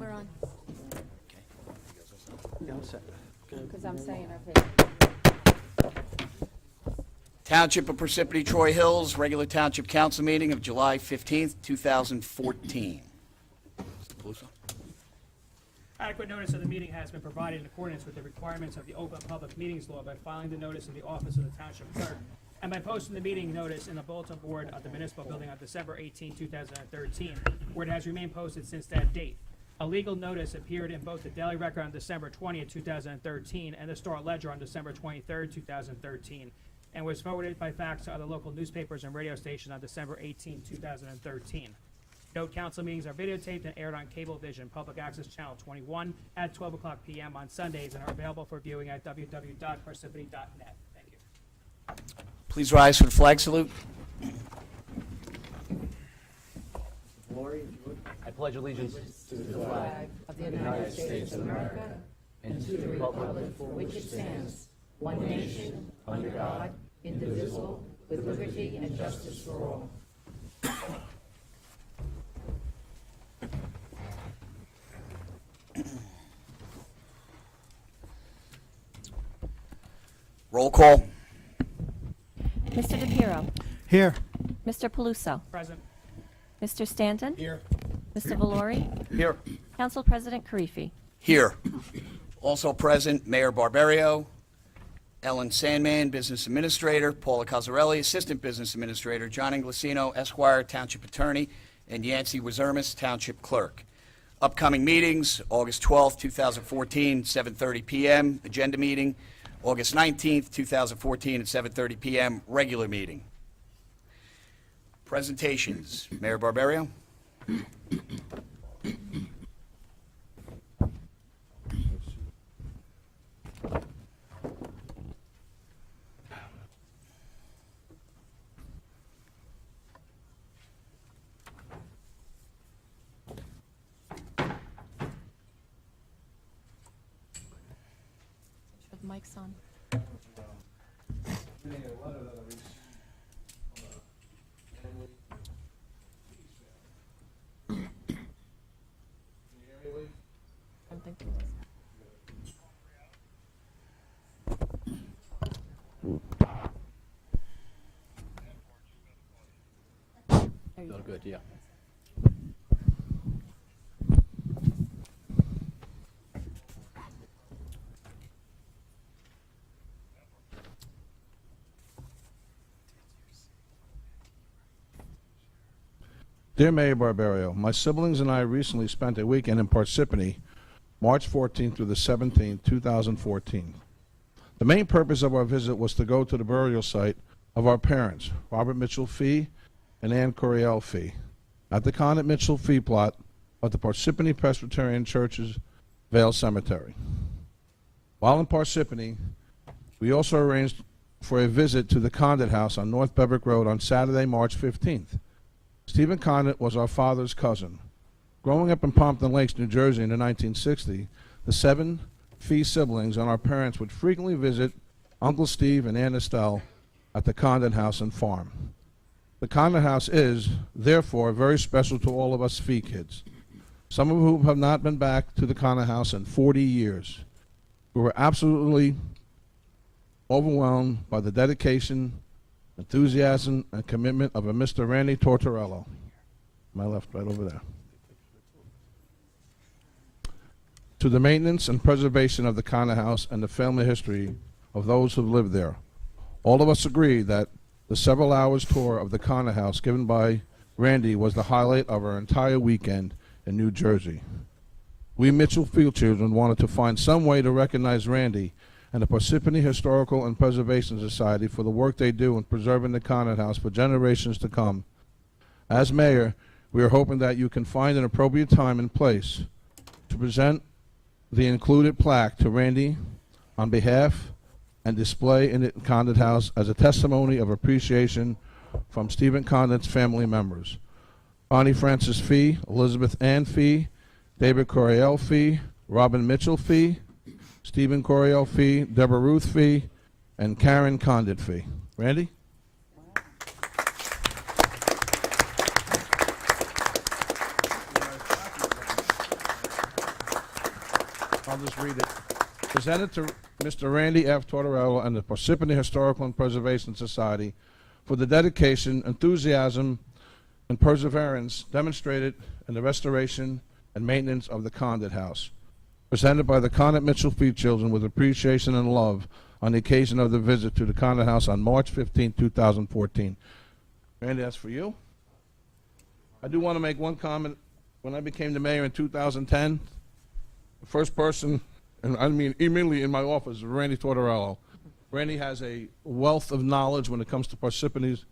We're on, Yeah, all set. because I'm saying our page. Township of Parsippany-Troy Hills, regular Township Council meeting of July 15th, 2014. Mr. Paluso? Adequate notice of the meeting has been provided in accordance with the requirements of the Open Public Meetings Law by filing the notice in the office of the Township Clerk and by posting the meeting notice in the bulletin board of the municipal building on December 18, 2013, where it has remained posted since that date. A legal notice appeared in both the Daily Record on December 20, 2013, and the Star Ledger on December 23, 2013, and was forwarded by fax to other local newspapers and radio stations on December 18, 2013. Note, council meetings are videotaped and aired on Cablevision Public Access Channel 21 at 12 o'clock p.m. on Sundays and are available for viewing at www.parsippany.net. Thank you. Please rise for the flag salute. I pledge allegiance to the flag Of the United States of America and to the republic for which it stands, one nation, under God, indivisible, with liberty and justice for all. Roll call. Mr. DePiero, Here. Mr. Paluso, Present. Mr. Stanton, Here. Mr. Valori, Here. Council President Karifi. Here. Also present, Mayor Barbario, Ellen Sandman, Business Administrator, Paula Cosarelli, Assistant Business Administrator, John Inglesino, Esquire, Township Attorney, and Yancey Wazermis, Township Clerk. Upcoming meetings, August 12th, 2014, 7:30 p.m., agenda meeting. August 19th, 2014, at 7:30 p.m., regular meeting. Presentations, Mayor Barbario. The mic's on. I don't think it is. There you go. good, yeah. Dear Mayor Barbario, my siblings and I recently spent a weekend in Parsippany, March 14th through the 17th, 2014. The main purpose of our visit was to go to the burial site of our parents, Robert Mitchell Fee and Ann Coriel Fee, at the Conant Mitchell Fee plot of the Parsippany Presbyterian Church's Vale Cemetery. While in Parsippany, we also arranged for a visit to the Condit House on North Beverwick Road on Saturday, March 15th. Stephen Condit was our father's cousin. Growing up in Pompton Lakes, New Jersey in the 1960s, the 7 Fee siblings and our parents would frequently visit Uncle Steve and Aunt Estelle at the Condit House and farm. The Condit House is, therefore, very special to all of us Fee kids, some of whom have not been back to the Condit House in 40 years. We were absolutely overwhelmed by the dedication, enthusiasm, and commitment of a Mr. Randy Tortorello. My left, right over there. To the maintenance and preservation of the Condit House and the family history of those who lived there. All of us agree that the several hours tour of the Condit House given by Randy was the highlight of our entire weekend in New Jersey. We Mitchell Field children wanted to find some way to recognize Randy and the Parsippany Historical and Preservation Society for the work they do in preserving the Condit House for generations to come. As mayor, we are hoping that you can find an appropriate time and place to present the included plaque to Randy on behalf and display in the Condit House as a testimony of appreciation from Stephen Condit's family members. Bonnie Francis Fee, Elizabeth Ann Fee, David Coriel Fee, Robin Mitchell Fee, Stephen Coriel Fee, Deborah Ruth Fee, and Karen Condit Fee. Randy? I'll just read it. Presented to Mr. Randy F. Tortorella and the Parsippany Historical and Preservation Society for the dedication, enthusiasm, and perseverance demonstrated in the restoration and maintenance of the Condit House. Presented by the Condit Mitchell Feed Children with appreciation and love on the occasion of the visit to the Condit House on March 15, 2014. Randy, that's for you. I do want to make one comment. When I became the mayor in 2010, the first person, and I mean immediately in my office, was Randy Tortorella. Randy has a wealth of knowledge when it comes to Parsippany's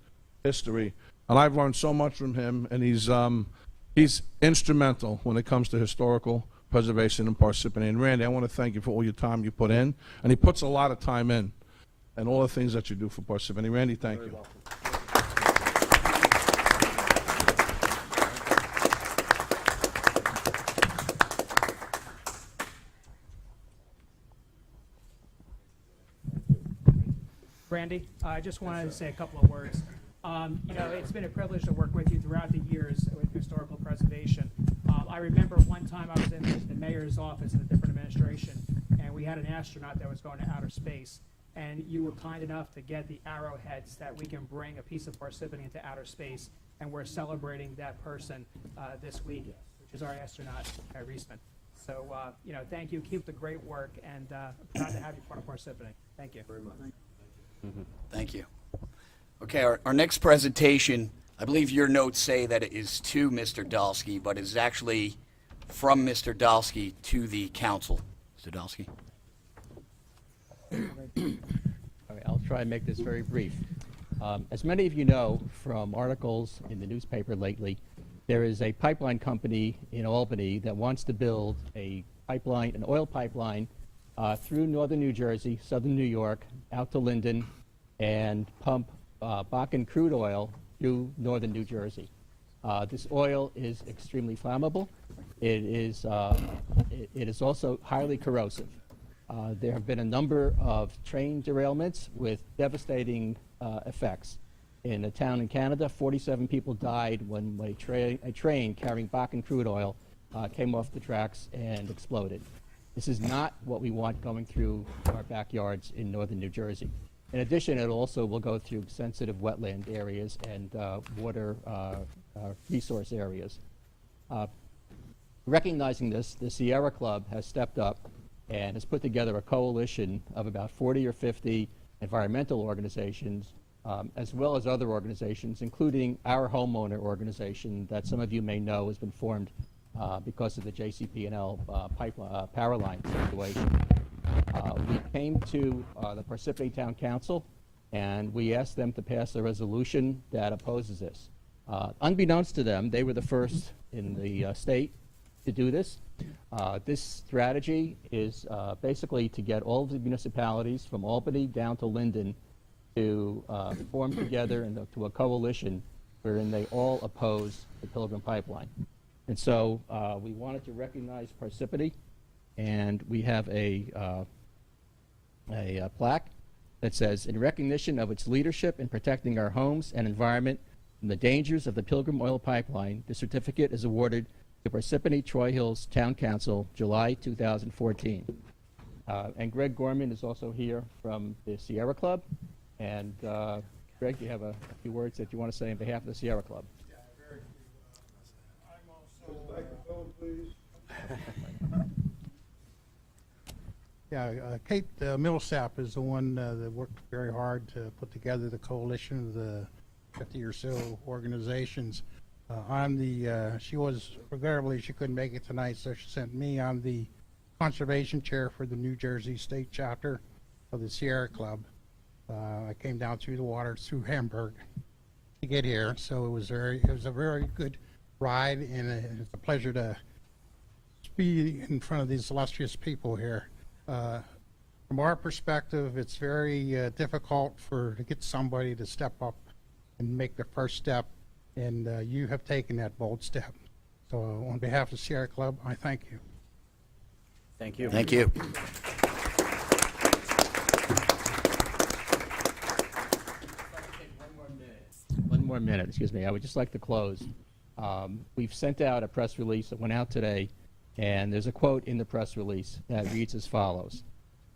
history, and I've learned so much from him, and he's instrumental when it comes to historical preservation in Parsippany. And Randy, I want to thank you for all your time you put in, and he puts a lot of time in, and all the things that you do for Parsippany. Randy, thank you. Randy, I just wanted to say a couple of words. It's been a privilege to work with you throughout the years with historical preservation. I remember one time I was in the mayor's office in a different administration, and we had an astronaut that was going to outer space, and you were kind enough to get the arrowheads that we can bring a piece of Parsippany into outer space, and we're celebrating that person this week, which is our astronaut, Reisman. So, thank you. Keep the great work, and proud to have you part of Parsippany. Thank you. Very much. Thank you. Okay, our next presentation, I believe your notes say that it is to Mr. Dalsky, but it is actually from Mr. Dalsky to the council. Mr. Dalsky. All right, I'll try and make this very brief. As many of you know from articles in the newspaper lately, there is a pipeline company in Albany that wants to build a pipeline, an oil pipeline, through northern New Jersey, southern New York, out to Linden, and pump Bakken crude oil through northern New Jersey. This oil is extremely flammable. It is also highly corrosive. There have been a number of train derailments with devastating effects. In a town in Canada, 47 people died when a train carrying Bakken crude oil came off the tracks and exploded. This is not what we want going through our backyards in northern New Jersey. In addition, it also will go through sensitive wetland areas and water resource areas. Recognizing this, the Sierra Club has stepped up and has put together a coalition of about 40 or 50 environmental organizations, as well as other organizations, including our homeowner organization that some of you may know has been formed because of the JCP&L power line situation. We came to the Parsippany Town Council and we asked them to pass a resolution that opposes this. Unbeknownst to them, they were the first in the state to do this. This strategy is basically to get all of the municipalities from Albany down to Linden to form together into a coalition wherein they all oppose the Pilgrim Pipeline. And so we wanted to recognize Parsippany, and we have a plaque that says, in recognition of its leadership in protecting our homes and environment from the dangers of the Pilgrim Oil Pipeline, the certificate is awarded to Parsippany-Troy Hills Town Council, July 2014. And Greg Gorman is also here from the Sierra Club. And Greg, you have a few words that you want to say on behalf of the Sierra Club. Yeah, Kate Millsap is the one that worked very hard to put together the coalition of the 50 or so organizations. She was, regrettably, she couldn't make it tonight, so she sent me. I'm the conservation chair for the New Jersey State chapter of the Sierra Club. I came down through the water through Hamburg to get here, so it was a very good ride, and it's a pleasure to be in front of these illustrious people here. From our perspective, it's very difficult to get somebody to step up and make the first step, and you have taken that bold step. So on behalf of Sierra Club, I thank you. Thank you. Thank you. One more minute, excuse me. I would just like to close. We've sent out a press release that went out today And there's a quote in the press release that reads as follows.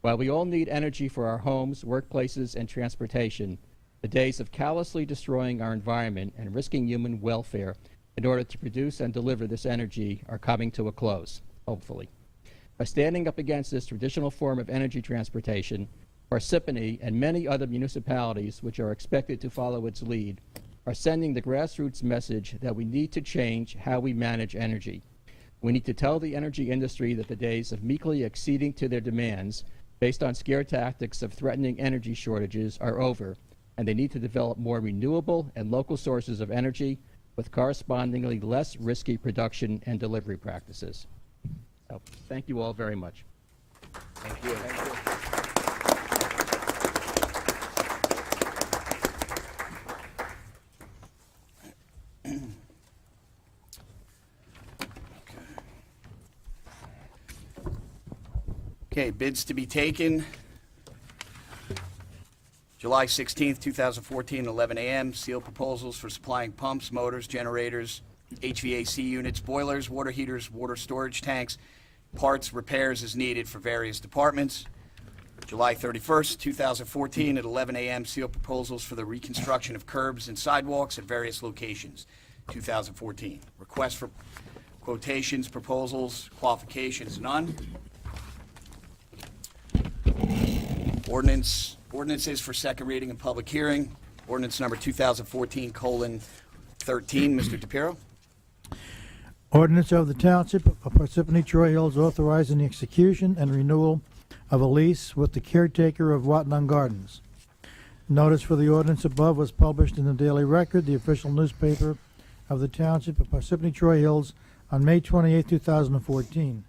While we all need energy for our homes, workplaces, and transportation, the days of callously destroying our environment and risking human welfare in order to produce and deliver this energy are coming to a close, hopefully. By standing up against this traditional form of energy transportation, Parsippany and many other municipalities which are expected to follow its lead are sending the grassroots message that we need to change how we manage energy. We need to tell the energy industry that the days of meekly acceding to their demands based on scare tactics of threatening energy shortages are over, and they need to develop more renewable and local sources of energy with correspondingly less risky production and delivery practices. So, thank you all very much. Thank you. Okay, bids to be taken. July 16th, 2014, 11 a.m. Sealed proposals for supplying pumps, motors, generators, HVAC units, boilers, water heaters, water storage tanks, parts, repairs as needed for various departments. July 31st, 2014, at 11 a.m. Sealed proposals for the reconstruction of curbs and sidewalks at various locations, 2014. Request for quotations, proposals, qualifications, none. Ordinances for second reading and public hearing. Ordinance number 2014:13. Mr. DePiero. Ordinance of the Township of Parsippany-Troy Hills authorizing the execution and renewal of a lease with the caretaker of Watnung Gardens. Notice for the ordinance above was published in the Daily Record, the official newspaper of the Township of Parsippany-Troy Hills, on May 28, 2014.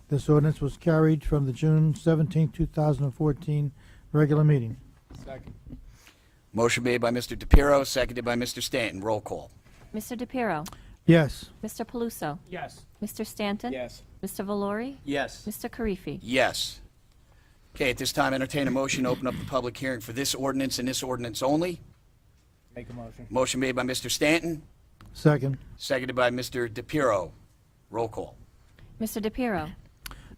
This ordinance was carried from the June 17, 2014 regular meeting. Motion made by Mr. DePiero, seconded by Mr. Stanton. Roll call. Mr. DePiero, Yes. Mr. Paluso, Yes. Mr. Stanton, Yes. Mr. Valori, Yes. Mr. Karifi. Yes. Okay, at this time, entertain a motion to open up the public hearing for this ordinance and this ordinance only. Make a motion. Motion made by Mr. Stanton, Second. seconded by Mr. DePiero. Roll call. Mr. DePiero,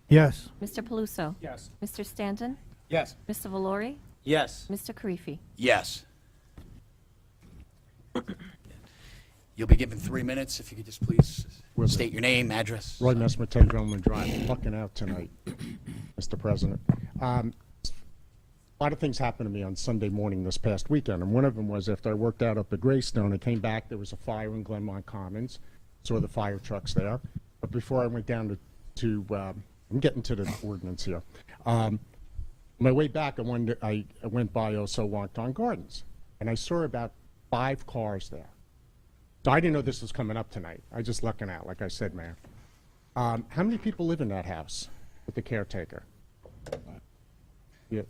Yes. Mr. Paluso, Yes. Mr. Stanton, Yes. Mr. Valori, Yes. Mr. Karifi. Yes. You'll be given 3 minutes. If you could just please state your name, address. Roy Messmer, Drummond Drive. Fucking out tonight, Mr. President. A lot of things happened to me on Sunday morning this past weekend, and one of them was after I worked out up at Greystone, I came back, there was a fire in Glenmont Commons, saw the fire trucks there. But before I went down I'm getting to the ordinance here. On my way back, I went by also Watnung Gardens, and I saw about 5 cars there. So I didn't know this was coming up tonight. I just looking out, like I said, Mayor. How many people live in that house with the caretaker? Yeah.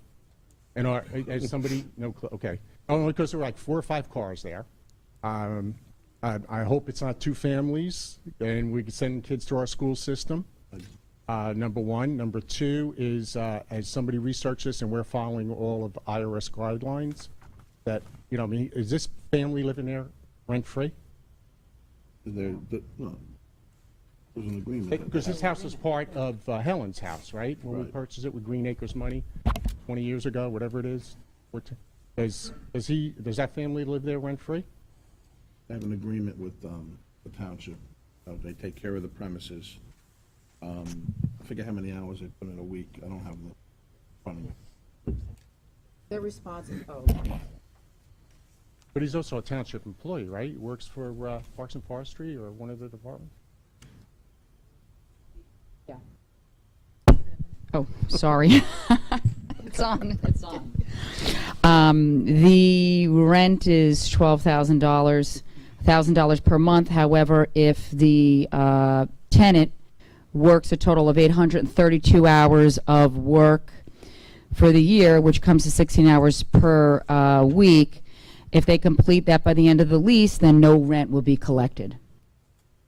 And is somebody, no, okay. Only because there were like 4 or 5 cars there. I hope it's not 2 families and we can send kids to our school system. Number one. Number two is, as somebody researched this and we're following all of IRS guidelines, that, I mean, is this family living there rent-free? No. There's an agreement. Because this house is part of Helen's house, right? When we Right. purchased it with Green Acres money 20 years ago, whatever it is. Does that family live there rent-free? I have an agreement with the township. They take care of the premises. I forget how many hours they put in a week. I don't have the front of me. They're responsible. But he's also a township employee, right? He works for Parks and Forestry or one of the departments? Yeah. Oh, sorry. It's on, it's on. The rent is $12,000, $1,000 per month. However, if the tenant works a total of 832 hours of work for the year, which comes to 16 hours per week, if they complete that by the end of the lease, then no rent will be collected.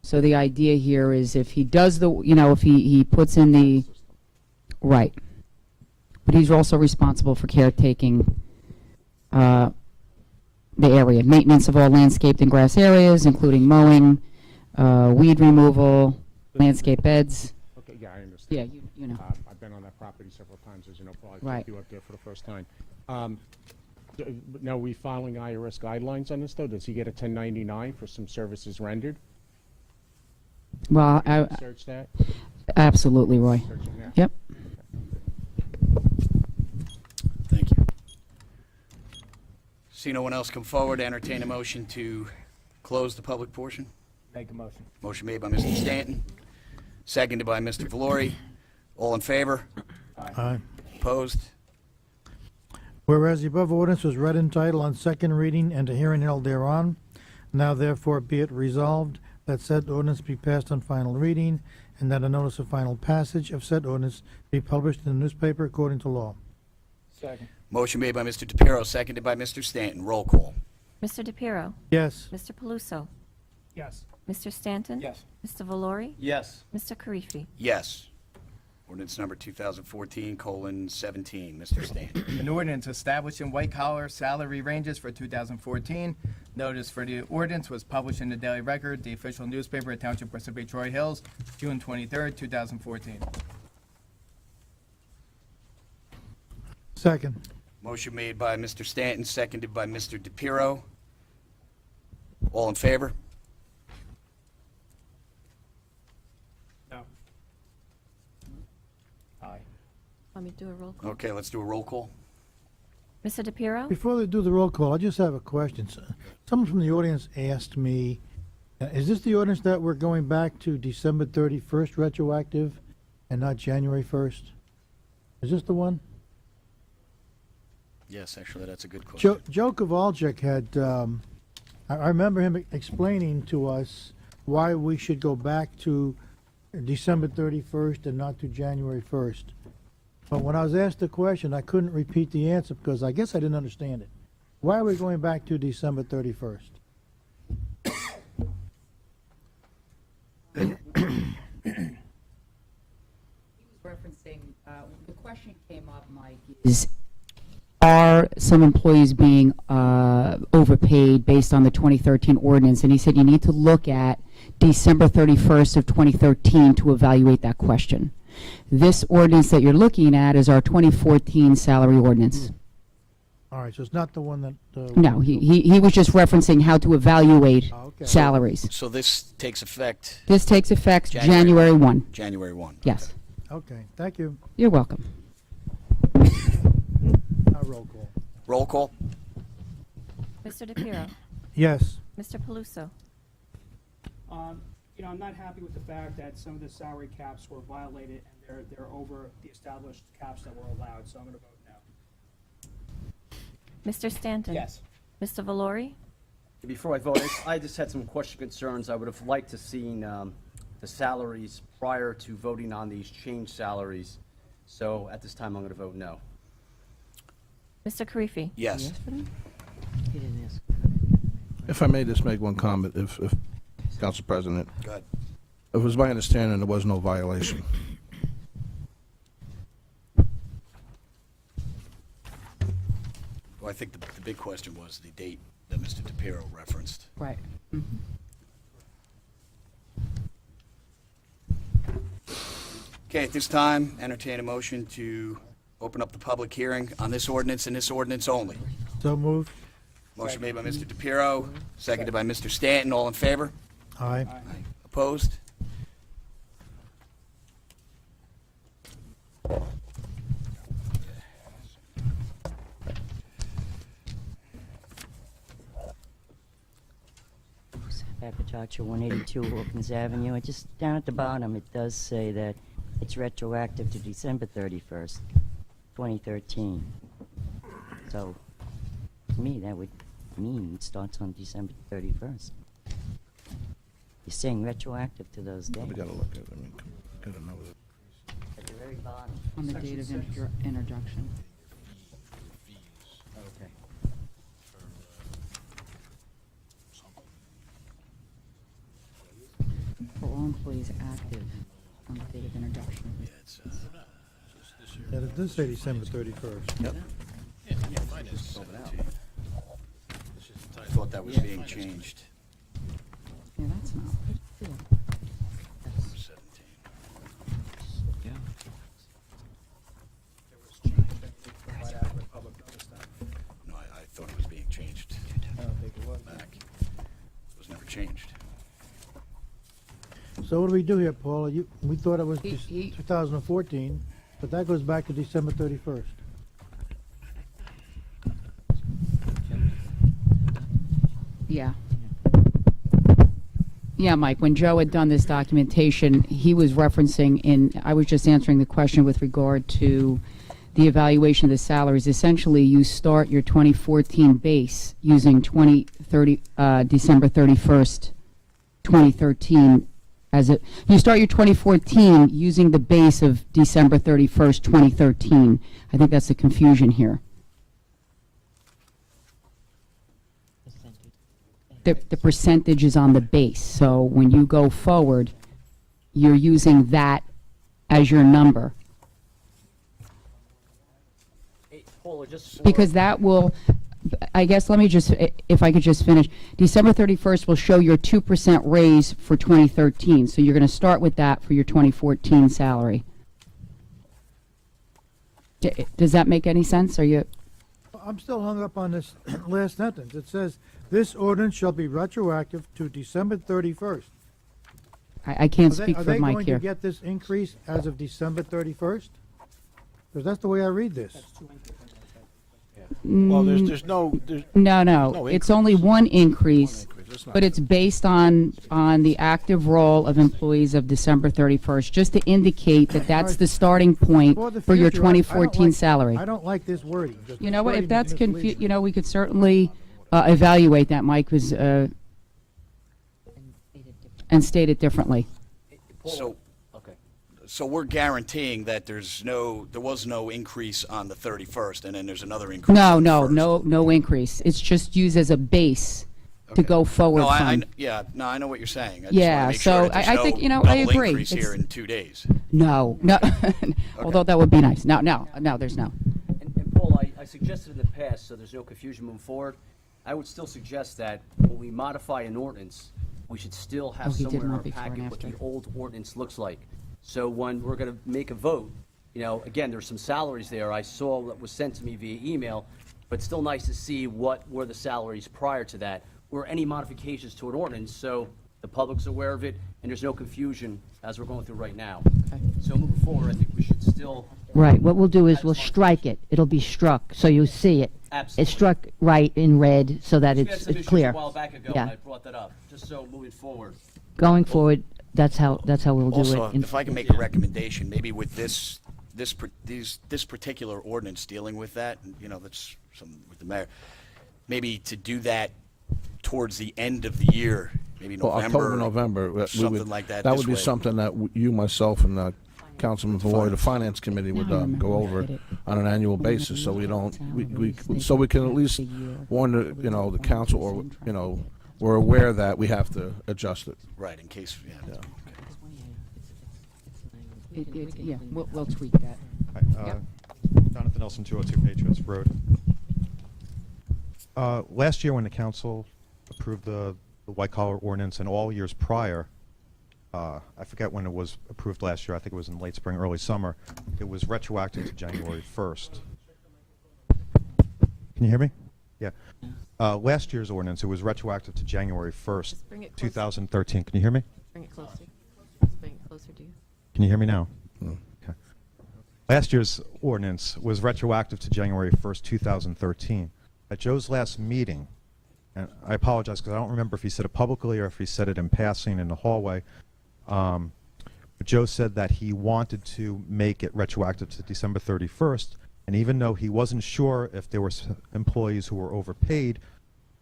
So the idea here is if he does the, if he puts in the, right. But he's also responsible for caretaking the area, maintenance of all landscaped and grass areas, including mowing, weed removal, landscape beds. Yeah, I understand. Yeah, you know. I've been on that property several times, as you know, Paul. I Right. took you up there for the first time. Now, are we following IRS guidelines on this, though? Does he get a 1099 for some services rendered? Well, Search that? absolutely, Roy. Search it now. Yep. Thank you. See no one else come forward, entertain a motion to close the public portion. Make a motion. Motion made by Mr. Stanton, seconded by Mr. Valori. All in favor? Aye. Opposed? Whereas the above ordinance was read in title on second reading and a hearing held thereon, now therefore be it resolved that said ordinance be passed on final reading, and that a notice of final passage of said ordinance be published in the newspaper according to law. Second. Motion made by Mr. DePiero, seconded by Mr. Stanton. Roll call. Mr. DePiero? Yes. Mr. Paluso? Yes. Mr. Stanton? Yes. Mr. Valori? Yes. Mr. Karifi? Yes. Ordinance number 2014:17. Mr. Stanton. An ordinance establishing white-collar salary ranges for 2014. Notice for the ordinance was published in the Daily Record, the official newspaper of Township Parsippany-Troy Hills, June 23rd, 2014. Second. Motion made by Mr. Stanton, seconded by Mr. DePiero. All in favor? No. Aye. Want me to do a roll call? Okay, let's do a roll call. Mr. DePiero? Before they do the roll call, I just have a question. Someone from the audience asked me, is this the ordinance that we're going back to December 31st retroactive and not January 1st? Is this the one? Yes, actually, that's a good question. Joe Kowalczyk had, I remember him explaining to us why we should go back to December 31st and not to January 1st. But when I was asked the question, I couldn't repeat the answer because I guess I didn't understand it. Why are we going back to December 31st? He was referencing, the question came up, Mike, is are some employees being overpaid based on the 2013 ordinance? And he said you need to look at December 31st of 2013 to evaluate that question. This ordinance that you're looking at is our 2014 salary ordinance. All right, so it's not the one that... No, he was just referencing how to evaluate Okay. salaries. So this takes effect This takes effect January. January 1. January 1. Yes. Okay, thank you. You're welcome. Now roll call. Roll call. Mr. DePiero? Yes. Mr. Paluso? You know, I'm not happy with the fact that some of the salary caps were violated and they're over the established caps that were allowed, so I'm going to vote no. Mr. Stanton? Yes. Mr. Valori? Before I vote, I just had some concerns. I would have liked to seen the salaries prior to voting on these changed salaries. So at this time, I'm going to vote no. Mr. Karifi? Yes. He didn't ask. If I may just make one comment, if Council President, Go ahead. it was my understanding there was no violation. Well, I think the big question was the date that Mr. DePiero referenced. Right. Okay, at this time, entertain a motion to open up the public hearing on this ordinance and this ordinance only. So moved. Motion made by Mr. DePiero, seconded by Mr. Stanton. All in favor? Aye. Opposed? Packaging 182 Hawkins Avenue. It just down at the bottom, it does say that it's retroactive to December 31st, 2013. So, to me, that would mean it starts on December 31st. You're saying retroactive to those days. We gotta look at it, I mean, gotta know that. At the very bottom. On the date of introduction. Okay. For all employees active on the date of introduction. Yeah, it does say December 31st. Yep. I thought that was being changed. Yeah, that's not. Yeah. changed. So what do we do here, Paula? We thought it was He- 2014, but that goes back to December 31st. Yeah. Yeah, Mike, when Joe had done this documentation, he was referencing I was just answering the question with regard to the evaluation of the salaries. Essentially, you start your 2014 base using December 31st, 2013 you start your 2014 using the base of December 31st, 2013. I think that's the confusion here. The percentage is on the base, so when you go forward, you're using that as your number. Hey, Paula, just for- Because that will, I guess, let me just, if I could just finish. December 31st will show your 2% raise for 2013, so you're going to start with that for your 2014 salary. Does that make any sense? Are you? I'm still hung up on this last sentence. It says, "This ordinance shall be retroactive to December 31st." I can't speak Are for they Mike going here. to get this increase as of December 31st? Because that's the way I read this. Well, there's no, No, no it's only one increase, but it's based on the active roll of employees of December 31st, just to indicate that that's the starting point For the for your future, I don't 2014 like- salary. I don't like this wording. You know what, if Wording that's is misleading. we could certainly evaluate that, Mike, and state it differently. So, Okay. so we're guaranteeing that there was no increase on the 31st, and then there's another increase No, on the no, 1st. no increase. It's just used as a base to Okay. go forward No, from. I know what you're saying. I just Yeah, wanna make so sure that there's I think, I double agree. increase here It's- in 2 days. No, although that would be nice. No, there's no. And Paul, I suggested in the past, so there's no confusion moving forward, I would still suggest that when we modify an ordinance, we should still have Oh, he did somewhere in one our before and packet what the after. old ordinance looks like. So when we're gonna make a vote, again, there's some salaries there I saw that was sent to me via email, but it's still nice to see what were the salaries prior to that, or any modifications to an ordinance, so the public's aware of it, and there's no confusion as we're going through right now. So moving forward, I think we should still. Right, what we'll do is we'll strike it. It'll be struck, so you'll see it. Absolutely. It's struck right in red so that We had it's some issues clear. a while back ago, Yeah. and I brought that up, just so moving forward. Going forward, that's how we'll do Also, it. if I can make a recommendation, maybe with this particular ordinance dealing with that, that's with the mayor, maybe to do that towards the end of the year, maybe Well, October, November, we something would, like that. that this would be way. something that you, myself, and Councilman Valori, the Finance Committee, would go over on an annual basis, so we don't, so we can at least warn the council, or, we're aware that we have to adjust it. Right, in case, yeah. Yeah, we'll tweak that. Hi, Jonathan Nelson, 202 Patriots Road. Last year when the council approved the white collar ordinance, and all years prior, I forget when it was approved last year, I think it was in late spring, early summer, it was retroactive to January 1st. Can you hear me? Yeah. Last year's ordinance, it was retroactive to January 1st, bring it closer. 2013. Can you hear me? Bring it closer. Just bring it closer to you. Can you hear me now? Okay. Last year's ordinance was retroactive to January 1st, 2013. At Joe's last meeting, and I apologize because I don't remember if he said it publicly or if he said it in passing in the hallway, but Joe said that he wanted to make it retroactive to December 31st, and even though he wasn't sure if there were employees who were overpaid,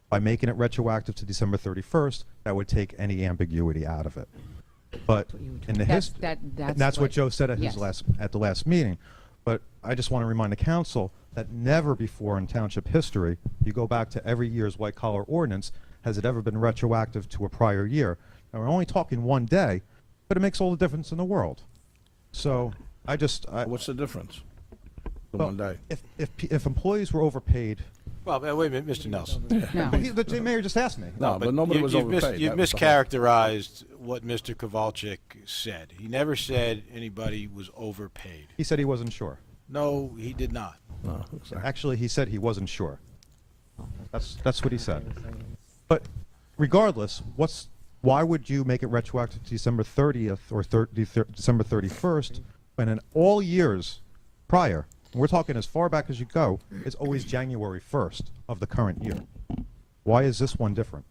by making it retroactive to December 31st, that would take any ambiguity out of it. But in the that's what Joe said at his yes. the last meeting. But I just want to remind the council that never before in township history, you go back to every year's white collar ordinance, has it ever been retroactive to a prior year. Now we're only talking one day, but it makes all the difference in the world. So What's the difference? The well, one day. If employees were overpaid. well, wait a minute, Mr. Nelson. No. The mayor just asked me. No, but nobody was overpaid. You've That was the whole- mischaracterized what Mr. Kowalczyk said. He never said anybody was overpaid. He said he wasn't sure. No, he did not. No, exactly. Actually, he said he wasn't sure. That's what he said. But regardless, why would you make it retroactive to December 30th or December 31st when in all years prior, and we're talking as far back as you go, it's always January 1st of the current year? Why is this one different?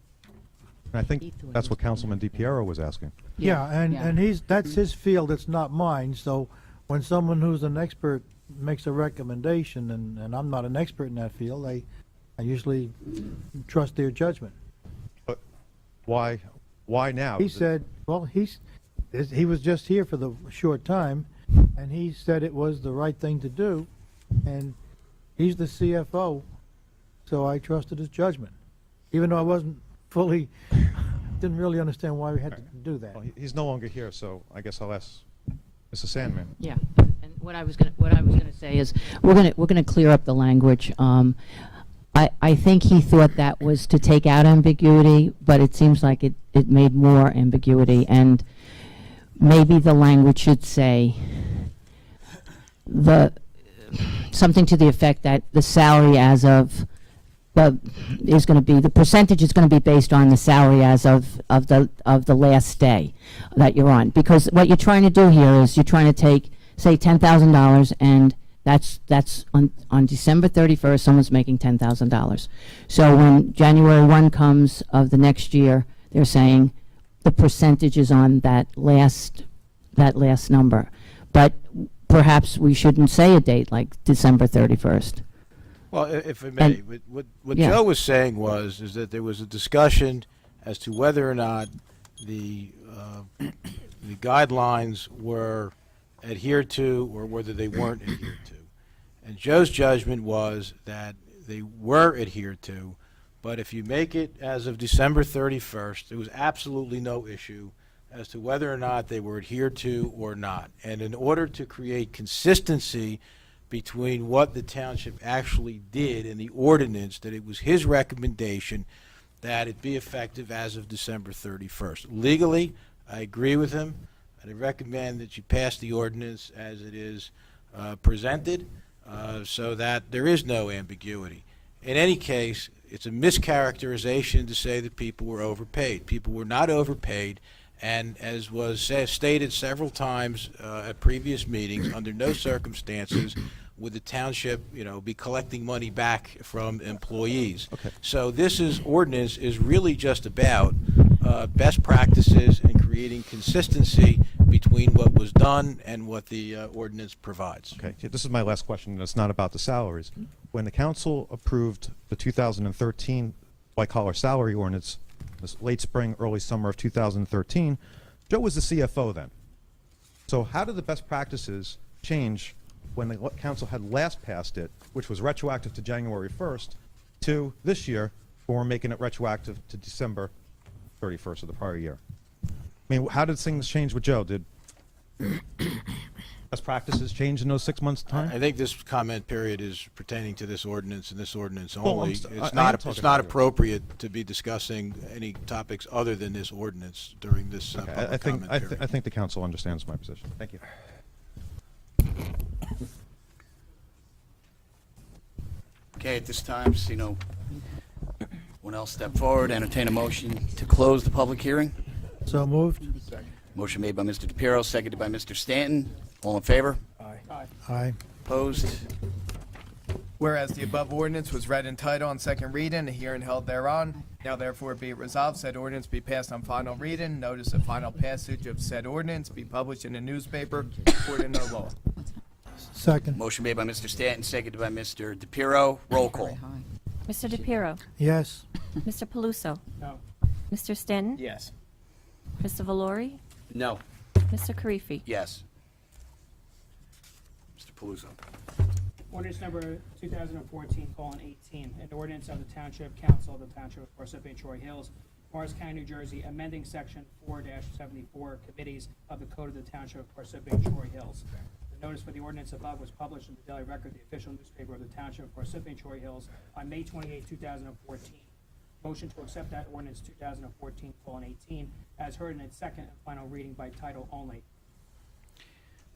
And I think that's what Councilman DiPiero was asking. Yeah, and that's his field, it's not mine, so when someone who's an expert makes a recommendation, and I'm not an expert in that field, I usually trust their judgment. But why now? He said, well, he was just here for the short time, and he said it was the right thing to do, and he's the CFO, so I trusted his judgment, even though I wasn't fully, didn't really understand why we had to do that. Well, he's no longer here, so I guess I'll ask Mr. Sandman. Yeah, and what I was gonna say is, we're gonna clear up the language. I think he thought that was to take out ambiguity, but it seems like it made more ambiguity, and maybe the language should say something to the effect that the salary as of is going to be, the percentage is going to be based on the salary as of the last day that you're on. Because what you're trying to do here is you're trying to take, say, $10,000, and that's on December 31st, someone's making $10,000. So when January 1 comes of the next year, they're saying the percentage is on that last number. But perhaps we shouldn't say a date like December 31st. Well, if I may, what Joe was saying is that there was a discussion as to whether or not the guidelines were adhered to or whether they weren't adhered to. And Joe's judgment was that they were adhered to, but if you make it as of December 31st, there was absolutely no issue as to whether or not they were adhered to or not. And in order to create consistency between what the township actually did and the ordinance, that it was his recommendation that it be effective as of December 31st. Legally, I agree with him. I recommend that you pass the ordinance as it is presented so that there is no ambiguity. In any case, it's a mischaracterization to say that people were overpaid. People were not overpaid. And as was stated several times at previous meetings, under no circumstances would the township, be collecting money back from employees. Okay. So this ordinance is really just about best practices and creating consistency between what was done and what the ordinance provides. Okay, this is my last question, and it's not about the salaries. When the council approved the 2013 white-collar salary ordinance, this late spring, early summer of 2013, Joe was the CFO then. So how did the best practices change when the council had last passed it, which was retroactive to January 1st, to this year, when we're making it retroactive to December 31st of the prior year? I mean, how did things change with Joe? Did best practices change in those 6 months' time? I think this comment period is pertaining to this ordinance and this ordinance Well, only. I am It's talking not about it. appropriate to be discussing any topics other than this ordinance during this Okay, public comment period. I think the council understands my position. Thank you. Okay, at this time, see no one else step forward, entertain a motion to close the public hearing. So moved? Motion made by Mr. DePiero, seconded by Mr. Stanton. All in favor? Aye. Opposed? Whereas the above ordinance was read in title on second reading, a hearing held thereon, now therefore be it resolved, said ordinance be passed on final reading, notice of final passage of said ordinance be published in the newspaper according to law. Second. Motion made by Mr. Stanton, seconded by Mr. DePiero. Roll call. Mr. DePiero, Yes. Mr. Paluso, No. Mr. Stanton, Yes. Mr. Valori, No. Mr. Karifi. Yes. Mr. Paluso. Ordinance number 2014:18, an ordinance of the Township Council of the Township of Parsippany-Troy Hills, Morris County, New Jersey, amending Section 4-74 Committees of the Code of the Township of Parsippany-Troy Hills. The notice for the ordinance above was published in the Daily Record, the official newspaper of the Township of Parsippany-Troy Hills, on May 28, 2014. Motion to accept that ordinance 2014:18 as heard in its second and final reading by title only.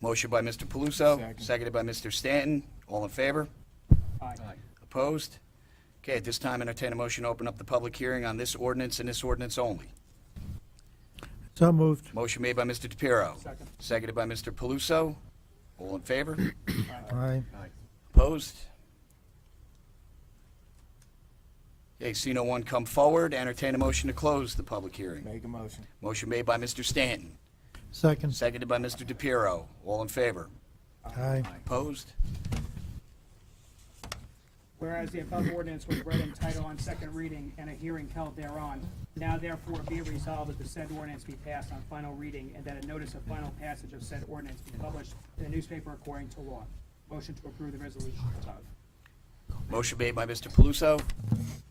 Motion by Mr. Paluso, Second. seconded by Mr. Stanton. All in favor? Aye. Opposed? Okay, at this time, entertain a motion to open up the public hearing on this ordinance and this ordinance only. So moved. Motion made by Mr. DePiero. Second. Seconded by Mr. Paluso. All in favor? Aye. Opposed? Okay, see no one come forward. Entertain a motion to close the public hearing. Make a motion. Motion made by Mr. Stanton. Second. Seconded by Mr. DePiero. All in favor? Aye. Opposed? Whereas the above ordinance was read in title on second reading and a hearing held thereon, now therefore be it resolved that the said ordinance be passed on final reading and that a notice of final passage of said ordinance be published in the newspaper according to law. Motion to approve the resolution above. Motion made by Mr. Paluso.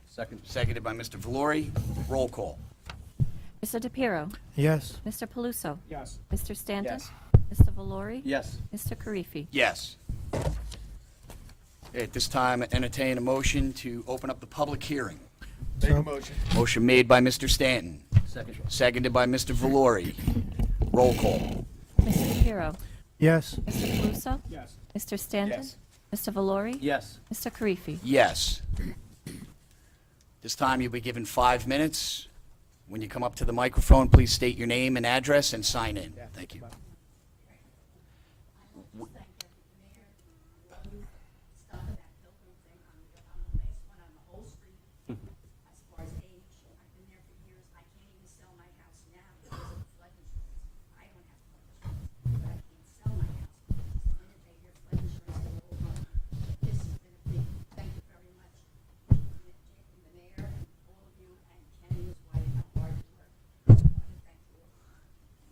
Second. Seconded by Mr. Valori. Roll call. Mr. DePiero. Yes. Mr. Paluso. Yes. Mr. Stanton. Yes. Mr. Valori. Yes. Mr. Karifi. Yes. At this time, entertain a motion to open up the public hearing. Make a motion. Motion made by Mr. Stanton. Second. Seconded by Mr. Valori. Roll call. Mr. DePiero. Yes. Mr. Paluso. Yes. Mr. Stanton. Yes. Mr. Valori. Yes. Mr. Karifi. Yes. This time you'll be given 5 minutes. When you come up to the microphone, please state your name and address and sign in. Thank you.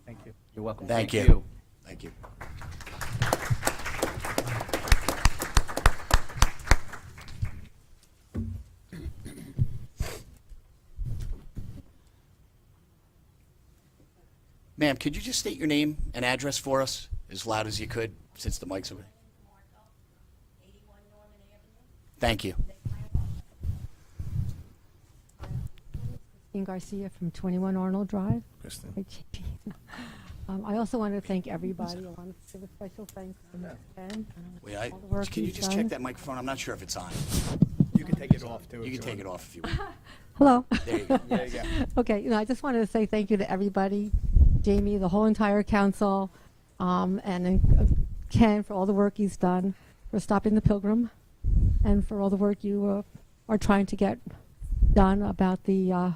Thank you. You're welcome. Thank you. Thank you. Ma'am, could you just state your name and address for us as loud as you could, since the mic's over? Thank you. Christine Garcia from 21 Arnold Drive. Kristen. Hi, JP. I also want to thank everybody. I want to give a special thanks to Mr. Ben. Wait, all the work can you he's just done. check that microphone? I'm not sure if it's on. You can take it off, too. You can take it off if you want. Hello. There you go. There you go. Okay, I just wanted to say thank you to everybody, Jamie, the whole entire council, and then Ken for all the work he's done, for stopping the Pilgrim, and for all the work you are trying to get done about the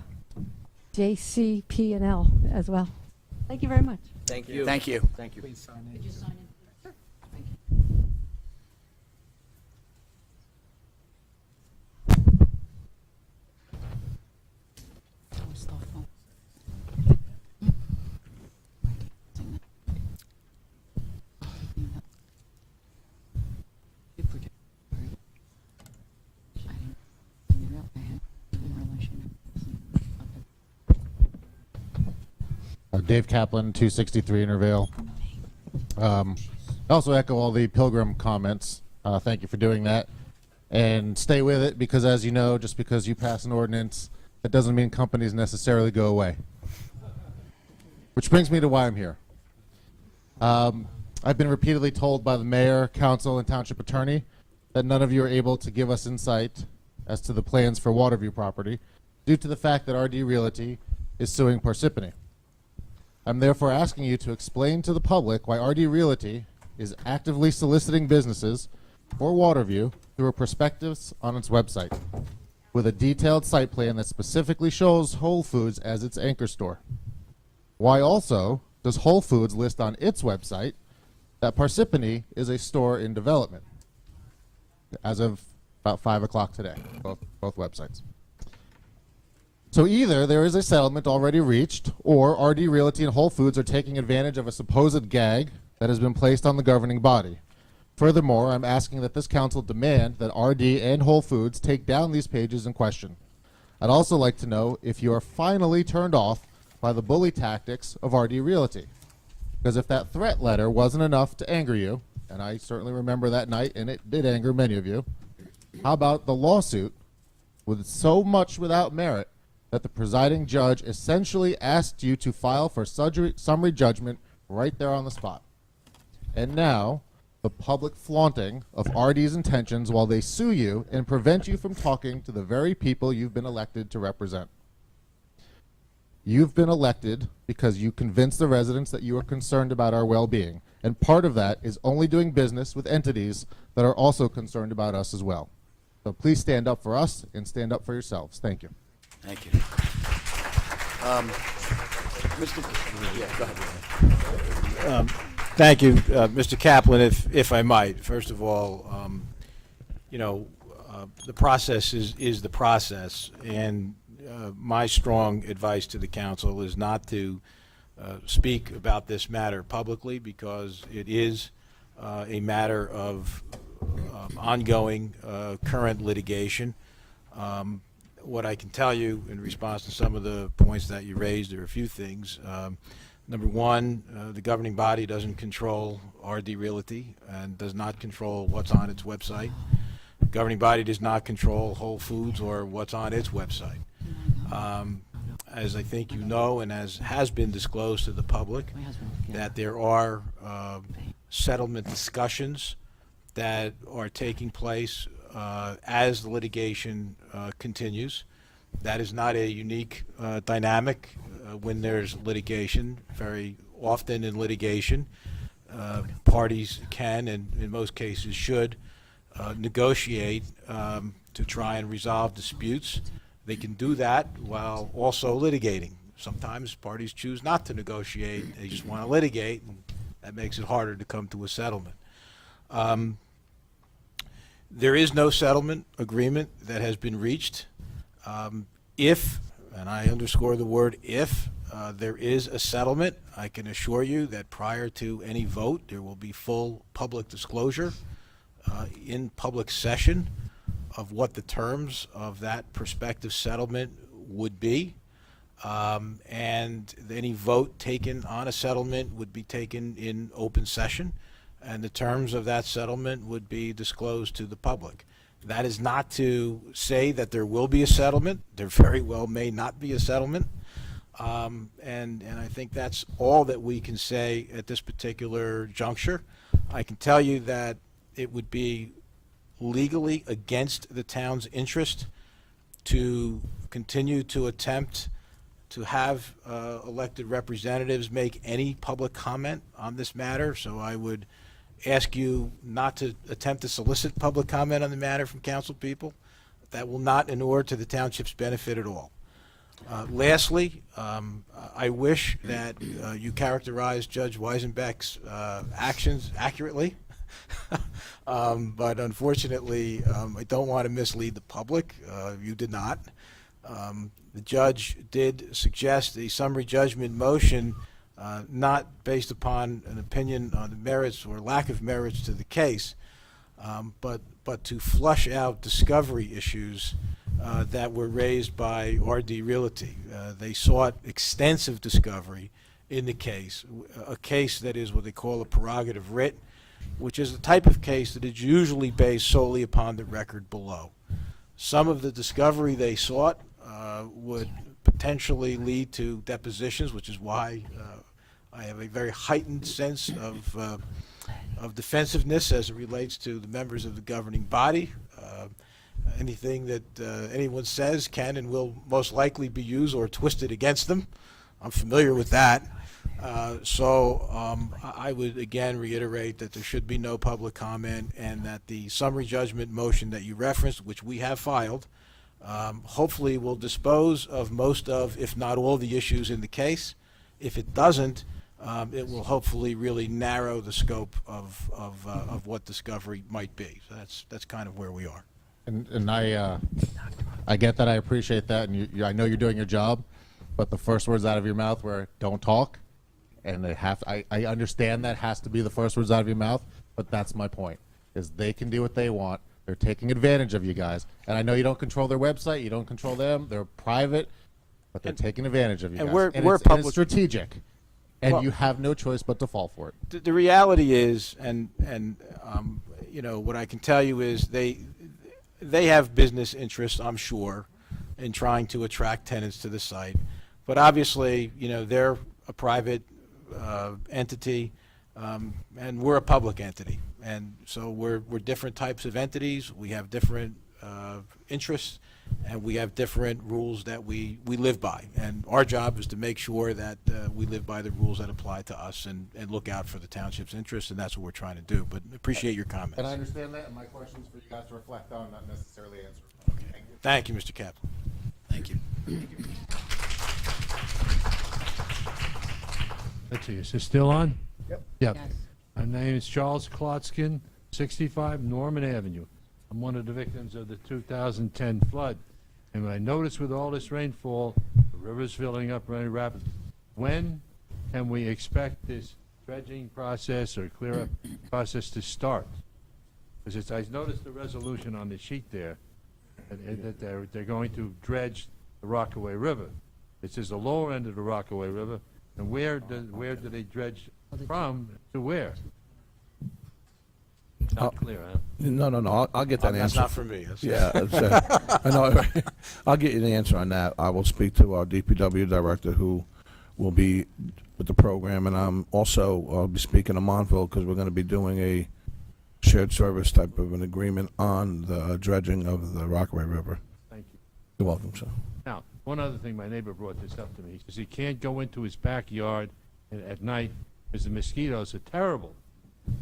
JCP&L as well. Thank you very much. Thank you. Thank you. Thank you. Please sign in. Dave Kaplan, 263 Intervale. I also echo all the Pilgrim comments. Thank you for doing that. And stay with it, because as you know, just because you pass an ordinance, that doesn't mean companies necessarily go away. Which brings me to why I'm here. I've been repeatedly told by the mayor, council, and township attorney that none of you are able to give us insight as to the plans for Waterview property due to the fact that RD Realty is suing Parsippany. I'm therefore asking you to explain to the public why RD Realty is actively soliciting businesses for Waterview through a prospectus on its website with a detailed site plan that specifically shows Whole Foods as its anchor store. Why also does Whole Foods list on its website that Parsippany is a store in development as of about 5 o'clock today, both websites? So either there is a settlement already reached, or RD Realty and Whole Foods are taking advantage of a supposed gag that has been placed on the governing body. Furthermore, I'm asking that this council demand that RD and Whole Foods take down these pages in question. I'd also like to know if you are finally turned off by the bully tactics of RD Realty. Because if that threat letter wasn't enough to anger you, and I certainly remember that night, and it did anger many of you, how about the lawsuit with so much without merit that the presiding judge essentially asked you to file for summary judgment right there on the spot? And now, the public flaunting of RD's intentions while they sue you and prevent you from talking to the very people you've been elected to represent. You've been elected because you convinced the residents that you are concerned about our well-being, and part of that is only doing business with entities that are also concerned about us as well. So please stand up for us and stand up for yourselves. Thank you. Thank you. Mr. Yeah, go ahead. Thank you, Mr. Kaplan. If I might, first of all, the process is the process, and my strong advice to the council is not to speak about this matter publicly, because it is a matter of ongoing current litigation. What I can tell you in response to some of the points that you raised, there are a few things. Number one, the governing body doesn't control RD Realty and does not control what's on its website. The governing body does not control Whole Foods or what's on its website. As I think you know, and as has been disclosed to the public, that there are settlement discussions that are taking place as the litigation continues. That is not a unique dynamic when there's litigation. Very often in litigation, parties can, and in most cases should, negotiate to try and resolve disputes. They can do that while also litigating. Sometimes parties choose not to negotiate. They just want to litigate, and that makes it harder to come to a settlement. There is no settlement agreement that has been reached. If, and I underscore the word if, there is a settlement, I can assure you that prior to any vote, there will be full public disclosure in public session of what the terms of that prospective settlement would be. And any vote taken on a settlement would be taken in open session, and the terms of that settlement would be disclosed to the public. That is not to say that there will be a settlement. There very well may not be a settlement. And I think that's all that we can say at this particular juncture. I can tell you that it would be legally against the town's interest to continue to attempt to have elected representatives make any public comment on this matter. So I would ask you not to attempt to solicit public comment on the matter from council people. That will not inure to the township's benefit at all. Lastly, I wish that you characterized Judge Weisenbeck's actions accurately. But unfortunately, I don't want to mislead the public. You did not. The judge did suggest a summary judgment motion not based upon an opinion on the merits or lack of merits to the case, but to flush out discovery issues that were raised by RD Realty. They sought extensive discovery in the case, a case that is what they call a prerogative writ, which is a type of case that is usually based solely upon the record below. Some of the discovery they sought would potentially lead to depositions, which is why I have a very heightened sense of defensiveness as it relates to the members of the governing body. Anything that anyone says can and will most likely be used or twisted against them. I'm familiar with that. So I would again reiterate that there should be no public comment, and that the summary judgment motion that you referenced, which we have filed, hopefully will dispose of most of, if not all, the issues in the case. If it doesn't, it will hopefully really narrow the scope of what discovery might be. So that's kind of where we are. And I get that. I appreciate that, and I know you're doing your job. But the first words out of your mouth were "don't talk," and I understand that has to be the first words out of your mouth. But that's my point: is they can do what they want. They're taking advantage of you guys, and I know you don't control their website. You don't control them. They're private, but they're taking advantage of you guys. We're and it's strategic, and you have no choice but to fall for it. The reality is, and you know, what I can tell you is they have business interests, I'm sure, in trying to attract tenants to the site. But obviously, you know, they're a private entity. And we're a public entity. And so we're different types of entities. We have different interests, and we have different rules that we live by. And our job is to make sure that we live by the rules that apply to us and look out for the township's interests, and that's what we're trying to do. But appreciate your comments. And I understand that, and my questions for you guys to reflect on, not necessarily answer. Okay. Thank you, Mr. Kaplan. Thank you. Let's see, is this still on? Yep. Yep. My name is Charles Klotskin, 65 Norman Avenue. I'm one of the victims of the 2010 flood. And I noticed with all this rainfall, the river's filling up very rapidly. When can we expect this dredging process or clear up process to start? Because I noticed the resolution on the sheet there, that they're going to dredge the Rockaway River. It says the lower end of the Rockaway River, and where do they dredge from to where? Not clear, huh? No. I'll get that answer. That's not for me. Yeah, I know. I'll get you the answer on that. I will speak to our DPW director, who will be with the program, and I'll be speaking to Montville, because we're going to be doing a shared service type of an agreement on the dredging of the Rockaway River. Thank you. You're welcome, sir. Now, one other thing, my neighbor brought this up to me. He says he can't go into his backyard at night because the mosquitoes are terrible.